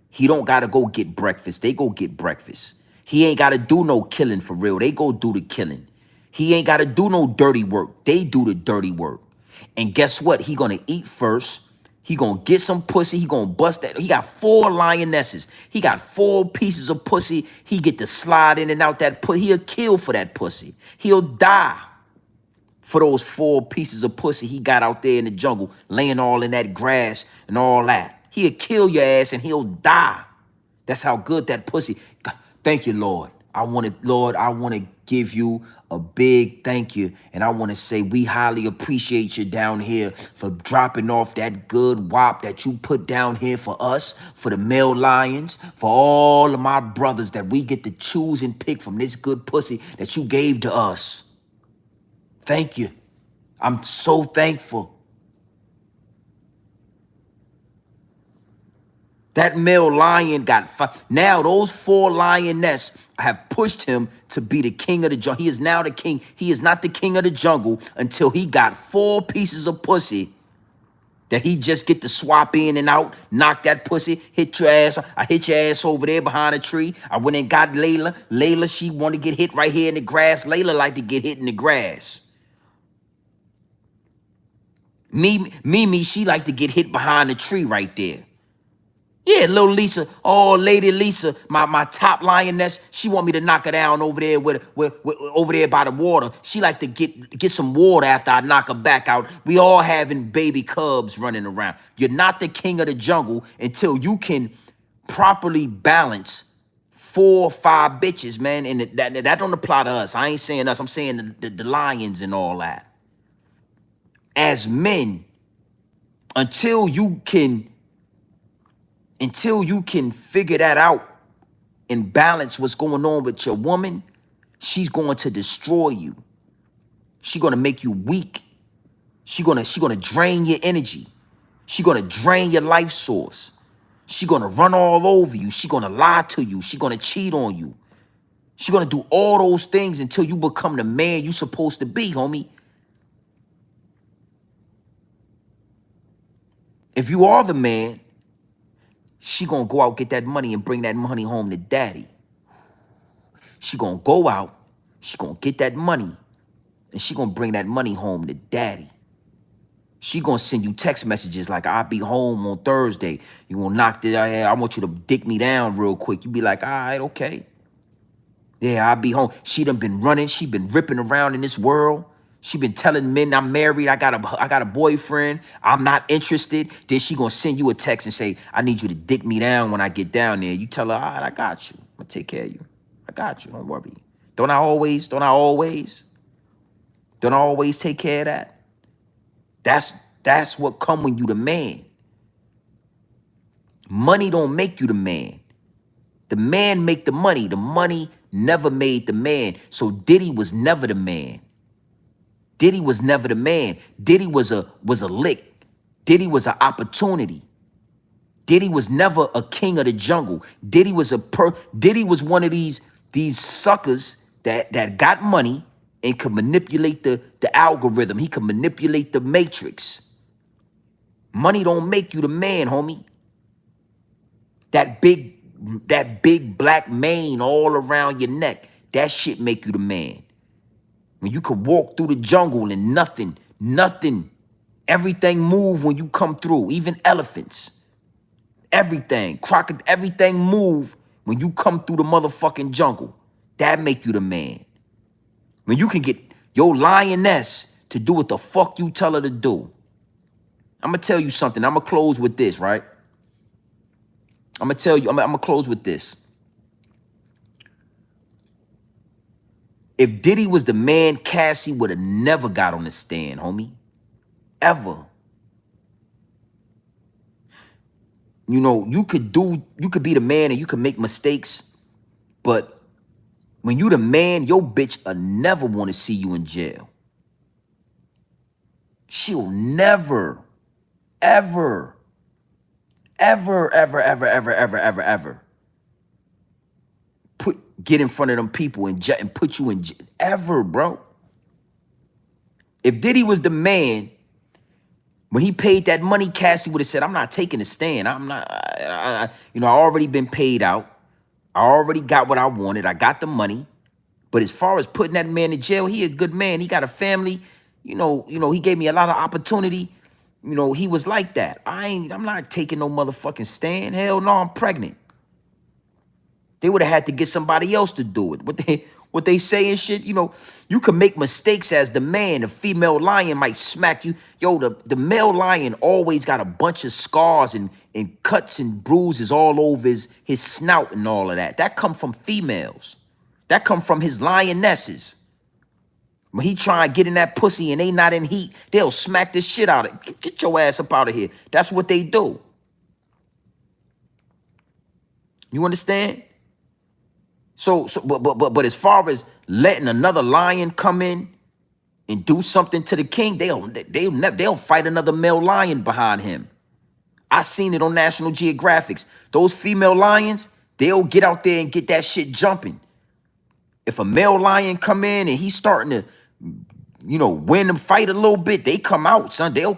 He don't got to go get breakfast. They go get breakfast. He ain't got to do no killing for real. They go do the killing. He ain't got to do no dirty work. They do the dirty work. And guess what? He going to eat first. He going to get some pussy. He going to bust that. He got 4 lionesses. He got 4 pieces of pussy. He get to slide in and out that pussy. He'll kill for that pussy. He'll die for those 4 pieces of pussy he got out there in the jungle, laying all in that grass and all that. He'll kill your ass and he'll die. That's how good that pussy. God, thank you, Lord. Lord, I want to give you a big thank you. And I want to say we highly appreciate you down here for dropping off that good wop that you put down here for us, for the male lions, for all of my brothers that we get to choose and pick from this good pussy that you gave to us. Thank you. I'm so thankful. That male lion got now those 4 lionesses have pushed him to be the king of the jungle. He is now the king. He is not the king of the jungle until he got 4 pieces of pussy that he just get to swap in and out, knock that pussy, hit your ass. I hit your ass over there behind a tree. I went and got Layla. Layla, she want to get hit right here in the grass. Layla like to get hit in the grass. Mimi, she like to get hit behind the tree right there. Yeah, little Lisa. Oh, Lady Lisa, my top lioness. She want me to knock her down over there with over there by the water. She like to get some water after I knock her back out. We all having baby cubs running around. You're not the king of the jungle until you can properly balance 4 or 5 bitches, man. And that don't apply to us. I ain't saying us. I'm saying the lions and all that. As men, until you can figure that out and balance what's going on with your woman, she's going to destroy you. She's going to make you weak. She's going to drain your energy. She's going to drain your life source. She's going to run all over you. She's going to lie to you. She's going to cheat on you. She's going to do all those things until you become the man you're supposed to be, homie. If you are the man, she gonna go out, get that money, and bring that money home to daddy. She gonna go out, she gonna get that money, and she gonna bring that money home to daddy. She gonna send you text messages like, I'll be home on Thursday. You gonna knock this, I want you to dick me down real quick. You be like, all right, okay. Yeah, I'll be home. She done been running, she been ripping around in this world. She been telling men I'm married, I got a boyfriend, I'm not interested. Then she gonna send you a text and say, I need you to dick me down when I get down there. You tell her, all right, I got you. I'm gonna take care of you. I got you, don't worry. Don't I always take care of that? That's what come when you the man. Money don't make you the man. The man make the money. The money never made the man. So Diddy was never the man. Diddy was never the man. Diddy was a lick. Diddy was an opportunity. Diddy was never a king of the jungle. Diddy was one of these suckers that got money and could manipulate the algorithm. He could manipulate the matrix. Money don't make you the man, homie. That big black mane all around your neck, that shit make you the man. When you could walk through the jungle and nothing, everything move when you come through, even elephants. Everything, everything move when you come through the motherfucking jungle. That make you the man. When you can get your lioness to do what the fuck you tell her to do. I'm gonna tell you something. I'm gonna close with this, right? I'm gonna close with this. If Diddy was the man, Cassie would have never got on the stand, homie. Ever. You know, you could be the man and you could make mistakes, but when you the man, your bitch will never want to see you in jail. She'll never, ever, ever, ever, ever, ever, ever, ever, ever get in front of them people and put you in jail. Ever, bro. If Diddy was the man, when he paid that money, Cassie would have said, I'm not taking a stand. I'm not, I already been paid out. I already got what I wanted. I got the money. But as far as putting that man in jail, he a good man. He got a family. You know, he gave me a lot of opportunity. You know, he was like that. I'm not taking no motherfucking stand. Hell no, I'm pregnant. They would have had to get somebody else to do it. What they say and shit, you know, you can make mistakes as the man. The female lion might smack you. Yo, the male lion always got a bunch of scars and cuts and bruises all over his snout and all of that. That come from females. That come from his lionesses. When he try to get in that pussy and they not in heat, they'll smack the shit out of it. Get your ass up out of here. That's what they do. You understand? But as far as letting another lion come in and do something to the king, they'll fight another male lion behind him. I seen it on National Geographics. Those female lions, they'll get out there and get that shit jumping. If a male lion come in and he's starting to, win and fight a little bit, they come out, son. They'll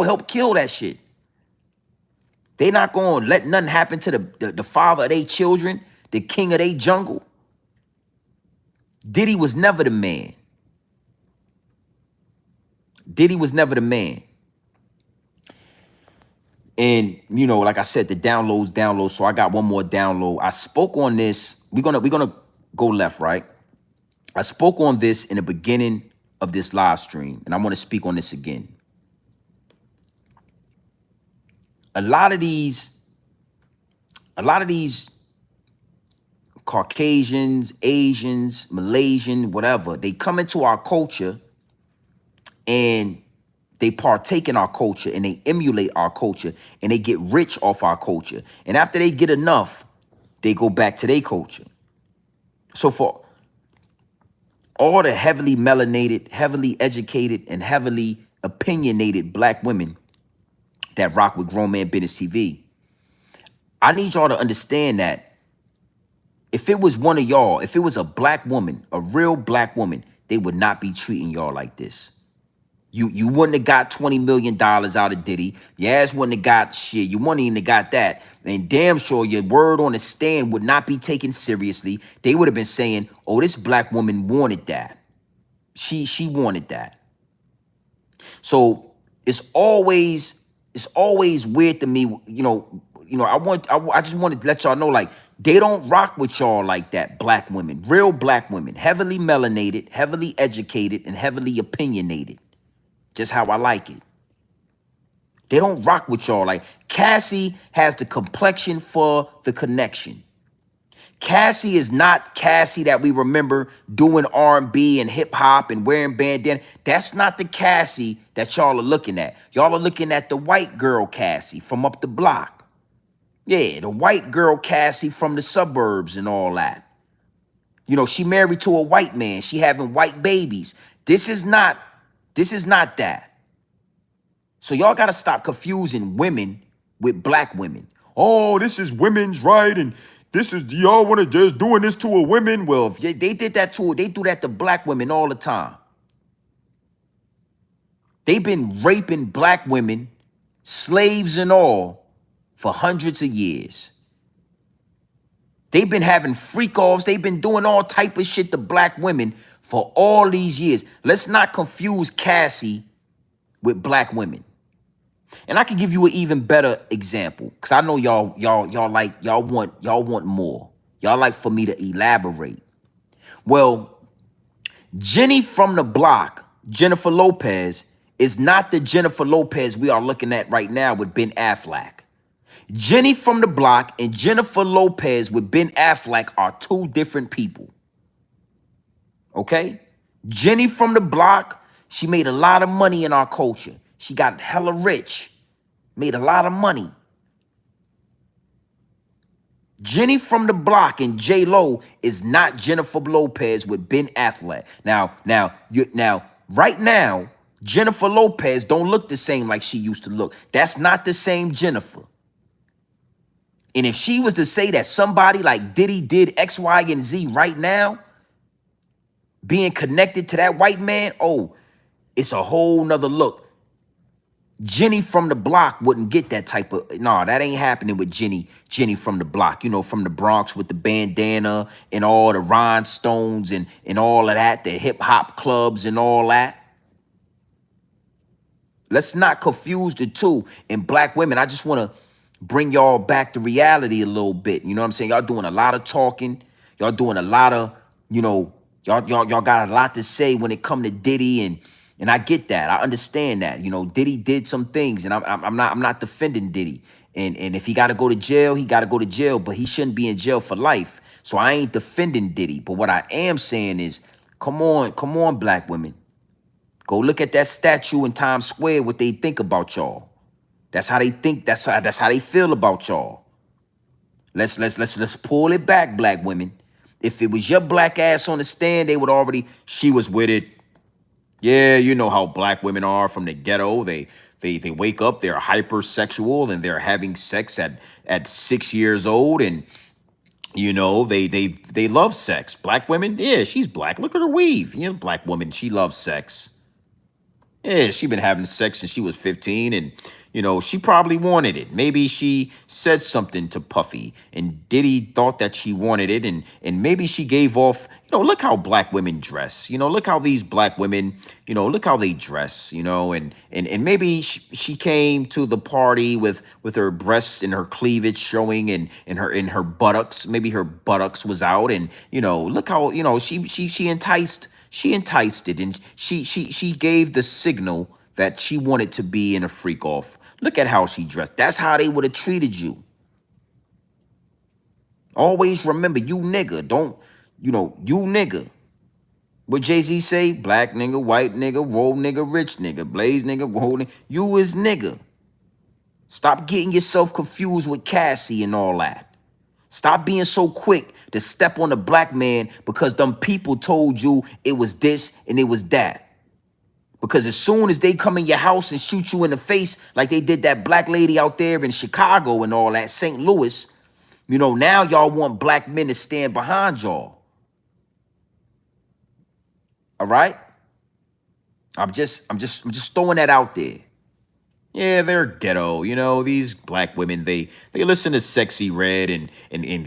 help kill that shit. They not gonna let nothing happen to the father of their children, the king of their jungle. Diddy was never the man. Diddy was never the man. And like I said, the downloads. So I got one more download. I spoke on this. We're gonna go left, right? I spoke on this in the beginning of this live stream, and I want to speak on this again. A lot of these Caucasians, Asians, Malaysian, whatever, they come into our culture and they partake in our culture and they emulate our culture and they get rich off our culture. And after they get enough, they go back to their culture. So for all the heavily melanated, heavily educated, and heavily opinionated black women that rock with Grown Man Business TV, I need y'all to understand that if it was one of y'all, if it was a black woman, a real black woman, they would not be treating y'all like this. You wouldn't have got $20 million out of Diddy. Your ass wouldn't have got shit. You wouldn't even have got that. And damn sure your word on the stand would not be taken seriously. They would have been saying, oh, this black woman wanted that. She wanted that. So it's always weird to me, I just wanted to let y'all know, like, they don't rock with y'all like that, black women, real black women, heavily melanated, heavily educated, and heavily opinionated. Just how I like it. They don't rock with y'all. Like, Cassie has the complexion for the connection. Cassie is not Cassie that we remember doing R&B and hip hop and wearing bandana. That's not the Cassie that y'all are looking at. Y'all are looking at the white girl Cassie from up the block. Yeah, the white girl Cassie from the suburbs and all that. She married to a white man. She having white babies. This is not that. So y'all got to stop confusing women with black women. Oh, this is women's right, and this is, y'all want to just doing this to a women? Well, if they did that to her, they do that to black women all the time. They've been raping black women, slaves and all, for hundreds of years. They've been having freak-offs. They've been doing all type of shit to black women for all these years. Let's not confuse Cassie with black women. And I can give you an even better example, because I know y'all want more. Y'all like for me to elaborate. Well, Jenny from the block, Jennifer Lopez, is not the Jennifer Lopez we are looking at right now with Ben Affleck. Jenny from the block and Jennifer Lopez with Ben Affleck are two different people. Okay? Jenny from the block, she made a lot of money in our culture. She got hella rich, made a lot of money. Jenny from the block and J-Lo is not Jennifer Lopez with Ben Affleck. Now, right now, Jennifer Lopez don't look the same like she used to look. That's not the same Jennifer. And if she was to say that somebody like Diddy did X, Y, and Z right now, being connected to that white man, oh, it's a whole nother look. Jenny from the block wouldn't get that type of, no, that ain't happening with Jenny from the block, from the Bronx with the bandana and all the rhinestones and all of that, the hip hop clubs and all that. Let's not confuse the two. And black women, I just want to bring y'all back to reality a little bit. You know what I'm saying? Y'all doing a lot of talking. Y'all doing a lot of, y'all got a lot to say when it come to Diddy, and I get that. I understand that. Diddy did some things, and I'm not defending Diddy. And if he got to go to jail, he got to go to jail, but he shouldn't be in jail for life. So I ain't defending Diddy. But what I am saying is, come on, black women. Go look at that statue in Times Square, what they think about y'all. That's how they think, that's how they feel about y'all. Let's pull it back, black women. If it was your black ass on the stand, they would already, she was with it. Yeah, you know how black women are from the ghetto. They wake up, they're hypersexual, and they're having sex at 6 years old, and they love sex. Black women, yeah, she's black. Look at her weave. Black woman, she loves sex. Yeah, she been having sex since she was 15, and You know, she probably wanted it. Maybe she said something to Puffy and Diddy thought that she wanted it. And maybe she gave off, look how black women dress. Look how these black women, look how they dress, and maybe she came to the party with her breasts and her cleavage showing and her buttocks. Maybe her buttocks was out and, look how, she enticed it and she gave the signal that she wanted to be in a freak off. Look at how she dressed. That's how they would have treated you. Always remember, you nigga. Don't, you nigga. What Jay-Z say? Black nigga, white nigga, roll nigga, rich nigga, blaze nigga, roll nigga. You is nigga. Stop getting yourself confused with Cassie and all that. Stop being so quick to step on a black man because them people told you it was this and it was that. Because as soon as they come in your house and shoot you in the face like they did that black lady out there in Chicago and all that, St. Louis, now y'all want black men to stand behind y'all. All right? I'm just throwing that out there. Yeah, they're ghetto. These black women, they listen to Sexy Red and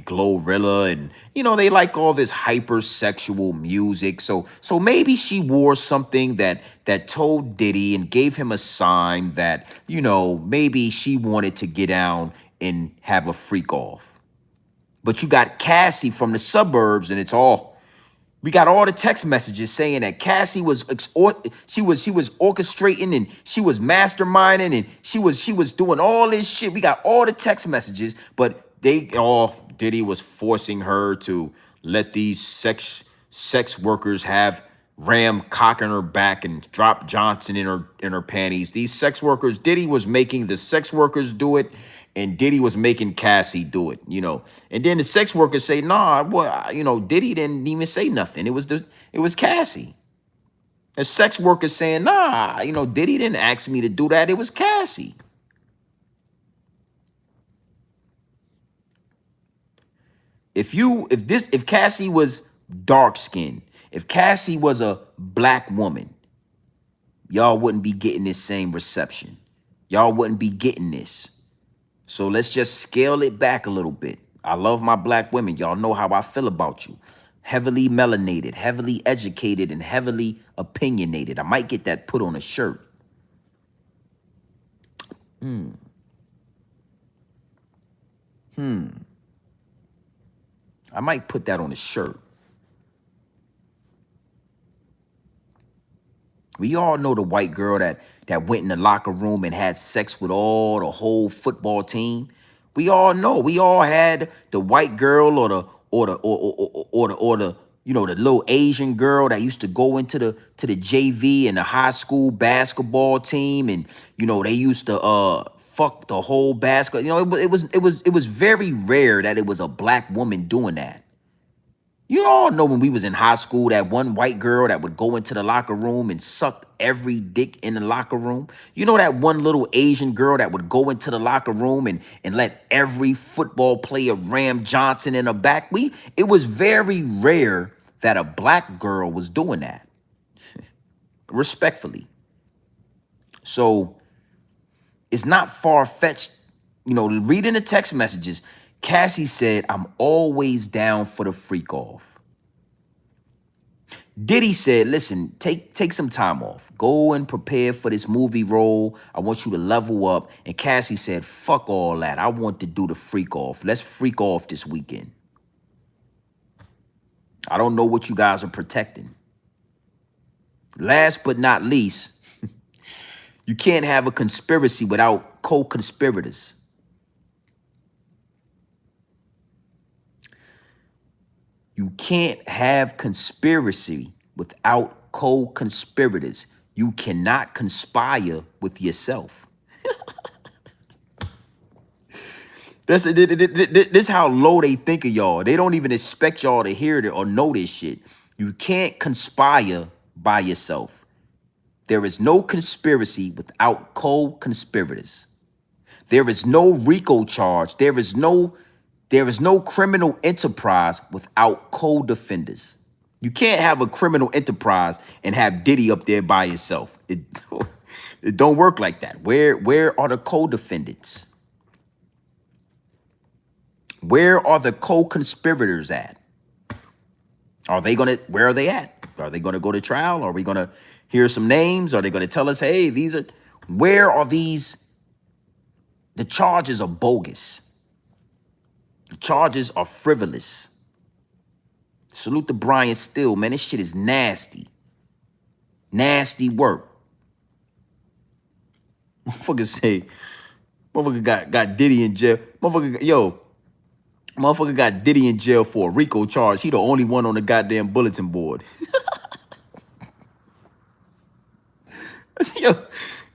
Glorilla and, they like all this hypersexual music. So maybe she wore something that told Diddy and gave him a sign that, maybe she wanted to get down and have a freak off. But you got Cassie from the suburbs and we got all the text messages saying that Cassie was orchestrating and she was masterminding and she was doing all this shit. We got all the text messages, but Diddy was forcing her to let these sex workers have ram cock in her back and drop Johnson in her panties. These sex workers, Diddy was making the sex workers do it. And Diddy was making Cassie do it, And then the sex workers say, nah, well, Diddy didn't even say nothing. It was Cassie. The sex workers saying, nah, Diddy didn't ask me to do that. It was Cassie. If Cassie was dark skinned, if Cassie was a black woman, y'all wouldn't be getting this same reception. Y'all wouldn't be getting this. So let's just scale it back a little bit. I love my black women. Y'all know how I feel about you. Heavily melanated, heavily educated, and heavily opinionated. I might get that put on a shirt. I might put that on a shirt. We all know the white girl that went in the locker room and had sex with the whole football team. We all know. We all had the white girl or the the little Asian girl that used to go into the JV and the high school basketball team, and they used to fuck the whole basketball. It was very rare that it was a black woman doing that. You all know when we was in high school, that one white girl that would go into the locker room and suck every dick in the locker room. That one little Asian girl that would go into the locker room and let every football player ram Johnson in her back. It was very rare that a black girl was doing that. Respectfully. So it's not far-fetched. Reading the text messages, Cassie said, I'm always down for the freak off. Diddy said, listen, take some time off. Go and prepare for this movie role. I want you to level up. And Cassie said, fuck all that. I want to do the freak off. Let's freak off this weekend. I don't know what you guys are protecting. Last but not least, you can't have a conspiracy without co-conspirators. You can't have conspiracy without co-conspirators. You cannot conspire with yourself. This is how low they think of y'all. They don't even expect y'all to hear it or know this shit. You can't conspire by yourself. There is no conspiracy without co-conspirators. There is no RICO charge. There is no criminal enterprise without co-defenders. You can't have a criminal enterprise and have Diddy up there by yourself. It don't work like that. Where are the co-defendants? Where are the co-conspirators at? Where are they at? Are they gonna go to trial? Are we gonna hear some names? Are they gonna tell us, hey, where are these? The charges are bogus. The charges are frivolous. Salute to Brian Still, man. This shit is nasty. Nasty work. Motherfucker say, motherfucker got Diddy in jail. Motherfucker got Diddy in jail for a RICO charge. He the only one on the goddamn bulletin board.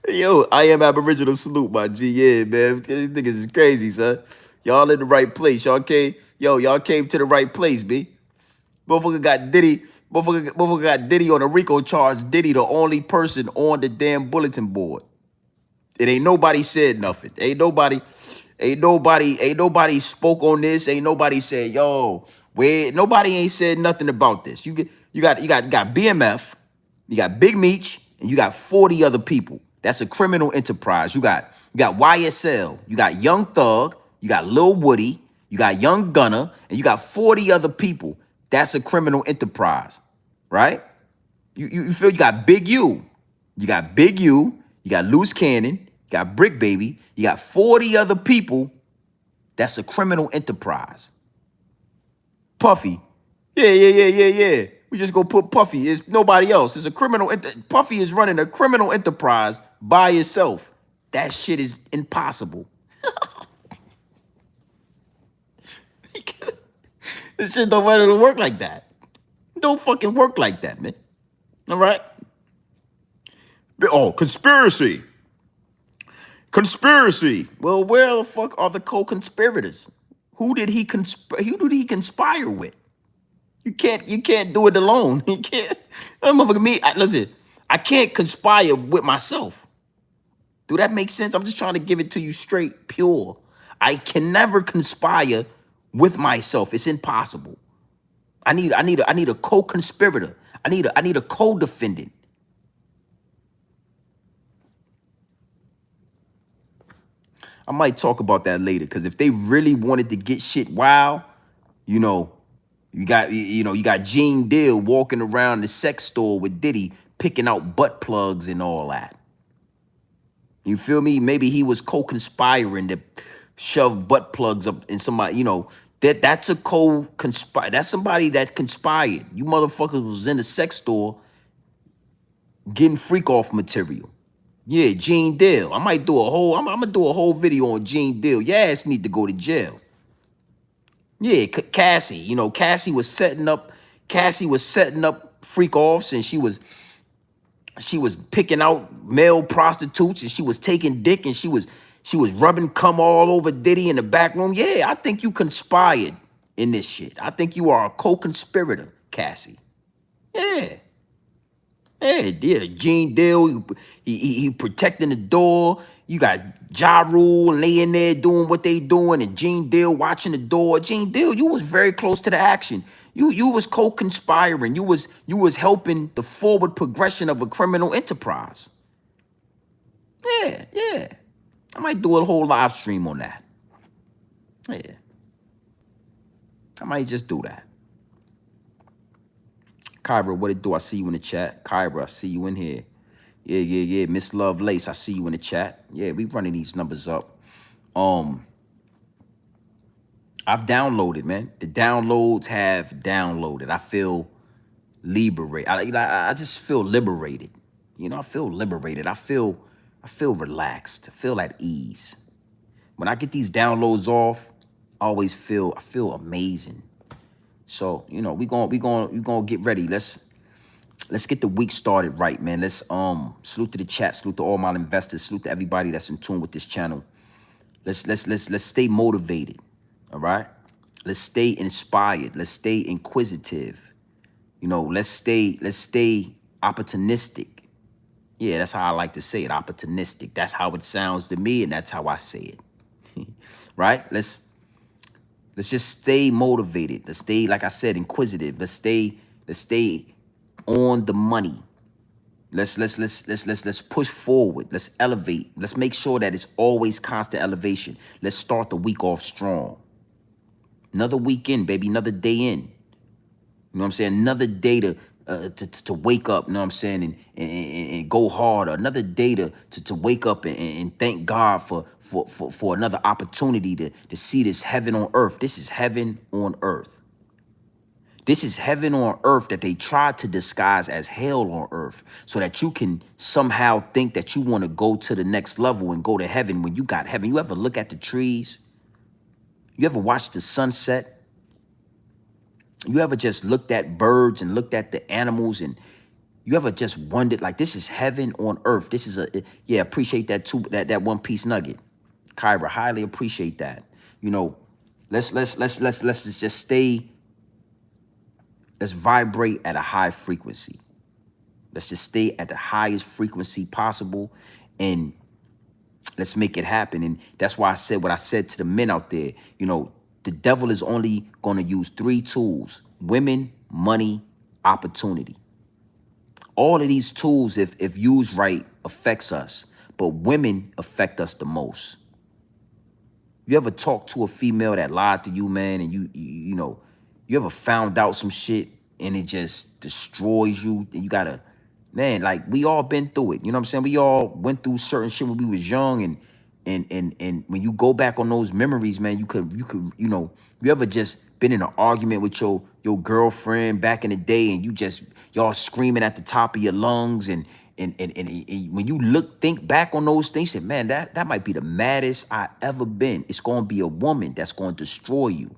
yo, I am Aboriginal. Salute, my G. Yeah, man. These niggas is crazy, son. Y'all in the right place. Y'all came to the right place, B. Motherfucker got Diddy. Motherfucker got Diddy on a RICO charge. Diddy the only person on the damn bulletin board. It ain't nobody said nothing. Ain't nobody spoke on this. Ain't nobody said, yo, nobody ain't said nothing about this. You got BMF, you got Big Meech, and you got 40 other people. That's a criminal enterprise. You got YSL, you got Young Thug, you got Lil Woody, you got Young Gunner, and you got 40 other people. That's a criminal enterprise, right? You feel you got Big U. You got Big U, you got Loose Cannon, you got Brick Baby, you got 40 other people. That's a criminal enterprise. Puffy. Yeah. We just go put Puffy. It's nobody else. It's a criminal. Puffy is running a criminal enterprise by itself. That shit is impossible. This shit don't work like that. It don't fucking work like that, man. All right? Oh, conspiracy. Conspiracy. Well, where the fuck are the co-conspirators? Who did he conspire with? You can't do it alone. You can't. Listen, I can't conspire with myself. Do that make sense? I'm just trying to give it to you straight, pure. I can never conspire with myself. It's impossible. I need a co-conspirator. I need a co-defendant. I might talk about that later, because if they really wanted to get shit wild, you got Gene Deal walking around the sex store with Diddy picking out butt plugs and all that. You feel me? Maybe he was co-conspiring to shove butt plugs up in somebody, that's a co-conspire. That's somebody that conspired. You motherfuckers was in the sex store getting freak off material. Yeah, Gene Deal. I'm gonna do a whole video on Gene Deal. Your ass need to go to jail. Yeah, Cassie. Cassie was setting up freak offs, and she was picking out male prostitutes, and she was taking dick, and she was rubbing cum all over Diddy in the back room. Yeah, I think you conspired in this shit. I think you are a co-conspirator, Cassie. Yeah. Gene Deal, he protecting the door. You got Ja Rule laying there doing what they doing, and Gene Deal watching the door. Gene Deal, you was very close to the action. You was co-conspiring. You was helping the forward progression of a criminal enterprise. Yeah. I might do a whole live stream on that. Yeah. I might just do that. Kyra, what it do? I see you in the chat. Kyra, I see you in here. Yeah. Miss Love Lace, I see you in the chat. Yeah, we running these numbers up. I've downloaded, man. The downloads have downloaded. I feel liberated. I just feel liberated. I feel liberated. I feel relaxed. I feel at ease. When I get these downloads off, I feel amazing. So, we gonna get ready. Let's get the week started right, man. Let's salute to the chat, salute to all my investors, salute to everybody that's in tune with this channel. Let's stay motivated. All right? Let's stay inspired. Let's stay inquisitive. Let's stay opportunistic. Yeah, that's how I like to say it, opportunistic. That's how it sounds to me, and that's how I say it. Right? Let's just stay motivated. Let's stay, like I said, inquisitive. Let's stay on the money. Let's push forward. Let's elevate. Let's make sure that it's always constant elevation. Let's start the week off strong. Another weekend, baby. Another day in. You know what I'm saying? Another day to wake up, you know what I'm saying, and go harder. Another day to wake up and thank God for another opportunity to see this heaven on earth. This is heaven on earth. This is heaven on earth that they tried to disguise as hell on earth so that you can somehow think that you want to go to the next level and go to heaven when you got heaven. You ever look at the trees? You ever watch the sunset? You ever just looked at birds and looked at the animals, and you ever just wondered, like, this is heaven on earth? This is yeah, appreciate that too, that one piece nugget. Kyra, highly appreciate that. You know, let's just stay. Let's vibrate at a high frequency. Let's just stay at the highest frequency possible, and let's make it happen. And that's why I said what I said to the men out there. You know, the devil is only going to use 3 tools: women, money, opportunity. All of these tools, if used right, affects us, but women affect us the most. You ever talk to a female that lied to you, man, and you know, you ever found out some shit and it just destroys you? And you gotta, man, like, we all been through it. You know what I'm saying? We all went through certain shit when we was young, and when you go back on those memories, man, you could, you know, you ever just been in an argument with your girlfriend back in the day, and y'all screaming at the top of your lungs, and when you think back on those things, you say, man, that might be the maddest I ever been. It's going to be a woman that's going to destroy you.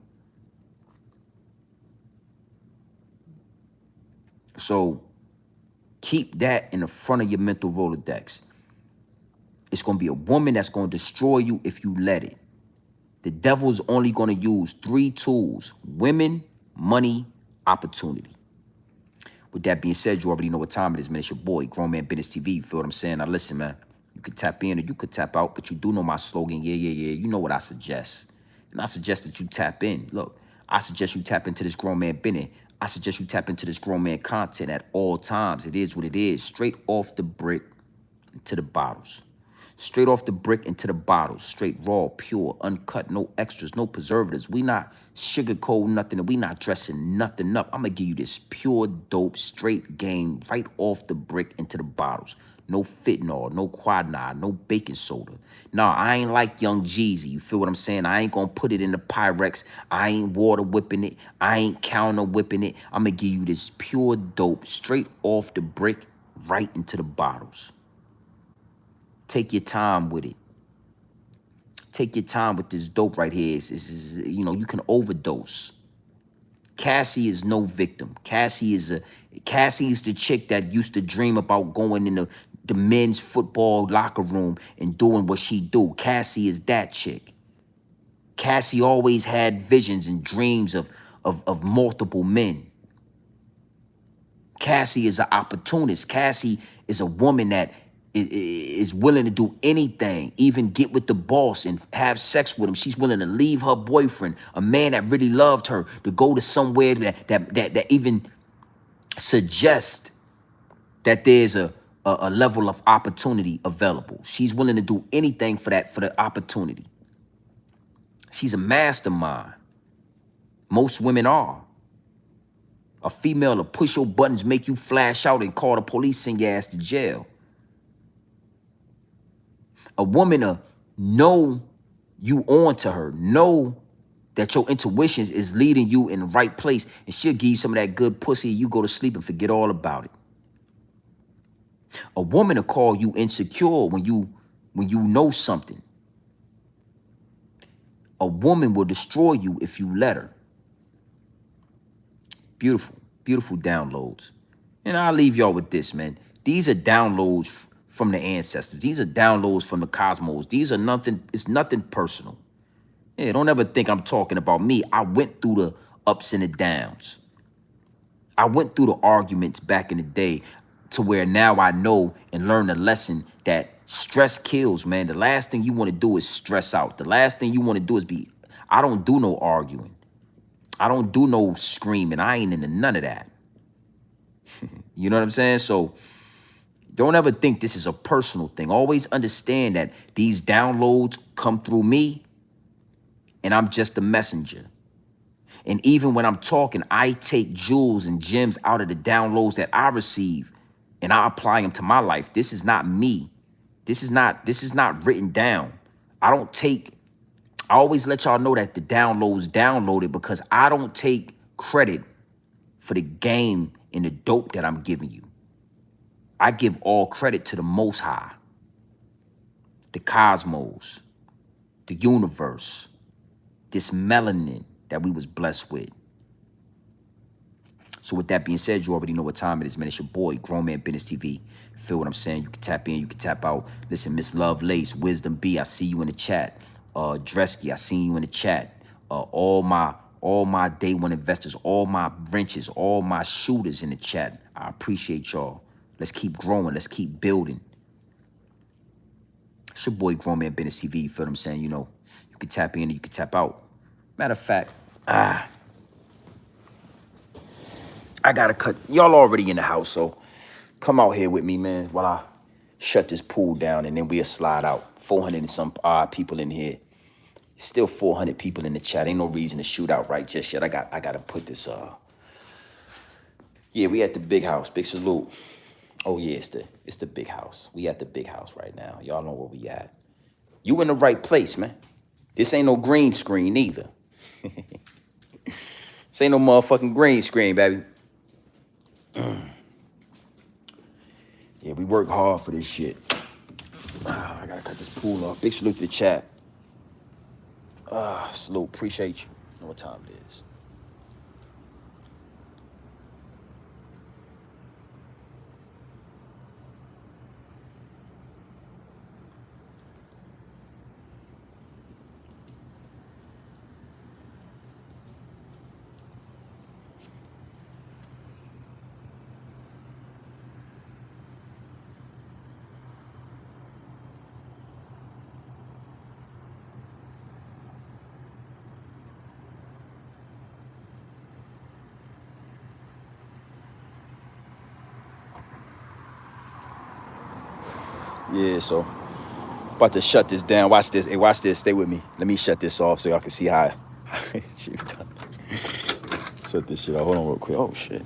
So keep that in the front of your mental Rolodex. It's going to be a woman that's going to destroy you if you let it. The devil's only going to use 3 tools: women, money, opportunity. With that being said, you already know what time it is, man. It's your boy, Grown Man Business TV. You feel what I'm saying? Now listen, man. You could tap in or you could tap out, but you do know my slogan. Yeah. You know what I suggest. And I suggest that you tap in. Look, I suggest you tap into this Grown Man Business. I suggest you tap into this Grown Man content at all times. It is what it is. Straight off the brick to the bottles. Straight off the brick into the bottles. Straight raw, pure, uncut, no extras, no preservatives. We not sugarcoat nothing, and we not dressing nothing up. I'm going to give you this pure, dope, straight game right off the brick into the bottles. No fentanyl, no quinine, no baking soda. Nah, I ain't like Young Jeezy. You feel what I'm saying? I ain't going to put it in the Pyrex. I ain't water whipping it. I ain't counter whipping it. I'm going to give you this pure dope straight off the brick right into the bottles. Take your time with it. Take your time with this dope right here. You know, you can overdose. Cassie is no victim. Cassie is the chick that used to dream about going in the men's football locker room and doing what she do. Cassie is that chick. Cassie always had visions and dreams of multiple men. Cassie is an opportunist. Cassie is a woman that is willing to do anything, even get with the boss and have sex with him. She's willing to leave her boyfriend, a man that really loved her, to go to somewhere that even suggests that there's a level of opportunity available. She's willing to do anything for the opportunity. She's a mastermind. Most women are. A female to push your buttons, make you flash out and call the police, send your ass to jail. A woman to know you on to her, know that your intuition is leading you in the right place, and she'll give you some of that good pussy, and you go to sleep and forget all about it. A woman to call you insecure when you know something. A woman will destroy you if you let her. Beautiful, beautiful downloads. And I'll leave y'all with this, man. These are downloads from the ancestors. These are downloads from the cosmos. These are nothing, it's nothing personal. Yeah, don't ever think I'm talking about me. I went through the ups and the downs. I went through the arguments back in the day to where now I know and learn the lesson that stress kills, man. The last thing you want to do is stress out. The last thing you want to do is I don't do no arguing. I don't do no screaming. I ain't into none of that. You know what I'm saying? So Don't ever think this is a personal thing. Always understand that these downloads come through me and I'm just the messenger. And even when I'm talking, I take jewels and gems out of the downloads that I receive and I apply them to my life. This is not me. This is not written down. I always let y'all know that the downloads downloaded because I don't take credit for the game and the dope that I'm giving you. I give all credit to the Most High, the cosmos, the universe, this melanin that we was blessed with. So with that being said, you already know what time it is, man. It's your boy, Grown Man Business TV. Feel what I'm saying? You can tap in, you can tap out. Listen, Miss Love Lace, Wisdom B, I see you in the chat. Dresky, I seen you in the chat. All my day one investors, all my wrenches, all my shooters in the chat. I appreciate y'all. Let's keep growing. Let's keep building. It's your boy, Grown Man Business TV. You feel what I'm saying? You know, you can tap in and you can tap out. Matter of fact, I gotta cut. Y'all already in the house, so come out here with me, man, while I shut this pool down and then we'll slide out. 400 and some odd people in here. Still 400 people in the chat. Ain't no reason to shoot out right just yet. I gotta put this, yeah, we at the big house. Big salute. Oh yeah, it's the big house. We at the big house right now. Y'all know where we at. You in the right place, man. This ain't no green screen either. This ain't no motherfucking green screen, baby. Yeah, we work hard for this shit. I gotta cut this pool off. Big salute to the chat. Salute, appreciate you. You know what time it is. Yeah, so about to shut this down. Watch this. Hey, watch this. Stay with me. Let me shut this off so y'all can see how shut this shit off. Hold on real quick. Oh shit.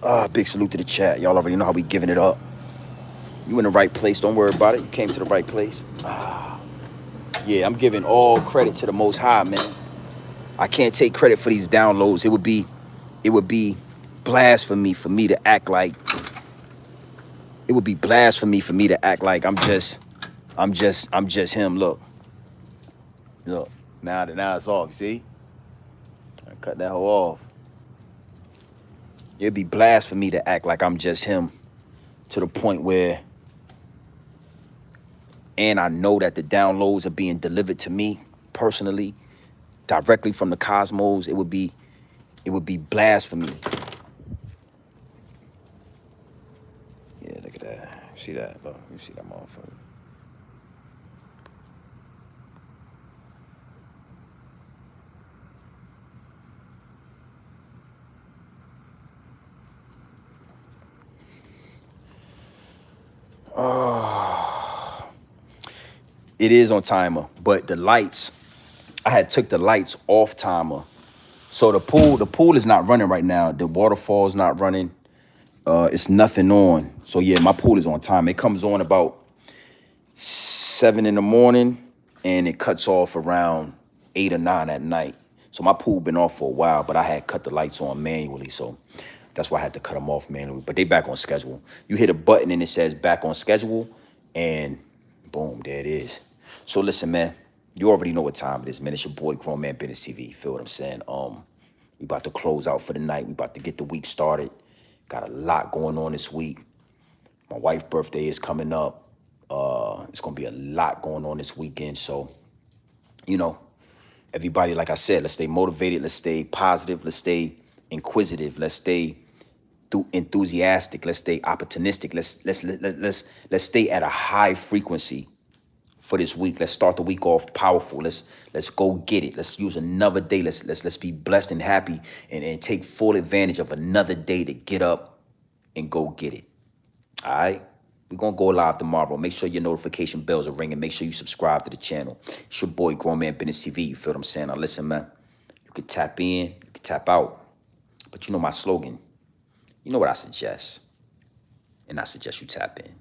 Yeah. Big salute to the chat. Y'all already know how we giving it up. You in the right place. Don't worry about it. You came to the right place. Yeah, I'm giving all credit to the Most High, man. I can't take credit for these downloads. It would be blasphemy for me to act like. It would be blasphemy for me to act like I'm just him. Look. Now it's off. You see? I cut that hoe off. It'd be blasphemy to act like I'm just him to the point where, and I know that the downloads are being delivered to me personally, directly from the cosmos. It would be blasphemy. Yeah, look at that. See that? Look, you see that motherfucker. It is on timer, but the lights, I had took the lights off timer. So the pool is not running right now. The waterfall is not running. It's nothing on. So yeah, my pool is on time. It comes on about 7 in the morning and it cuts off around 8 or 9 at night. So my pool been off for a while, but I had cut the lights on manually. So that's why I had to cut them off manually. But they back on schedule. You hit a button and it says back on schedule and boom, there it is. So listen, man, you already know what time it is, man. It's your boy, Grown Man Business TV. Feel what I'm saying? We about to close out for the night. We about to get the week started. Got a lot going on this week. My wife's birthday is coming up. It's going to be a lot going on this weekend. So, you know, everybody, like I said, let's stay motivated. Let's stay positive. Let's stay inquisitive. Let's stay enthusiastic. Let's stay opportunistic. Let's stay at a high frequency for this week. Let's start the week off powerful. Let's go get it. Let's use another day. Let's be blessed and happy and take full advantage of another day to get up and go get it. All right? We're going to go live tomorrow. Make sure your notification bells are ringing. Make sure you subscribe to the channel. It's your boy, Grown Man Business TV. You feel what I'm saying? Now, listen, man. You can tap in. You can tap out. But you know my slogan. You know what I suggest. And I suggest you tap in.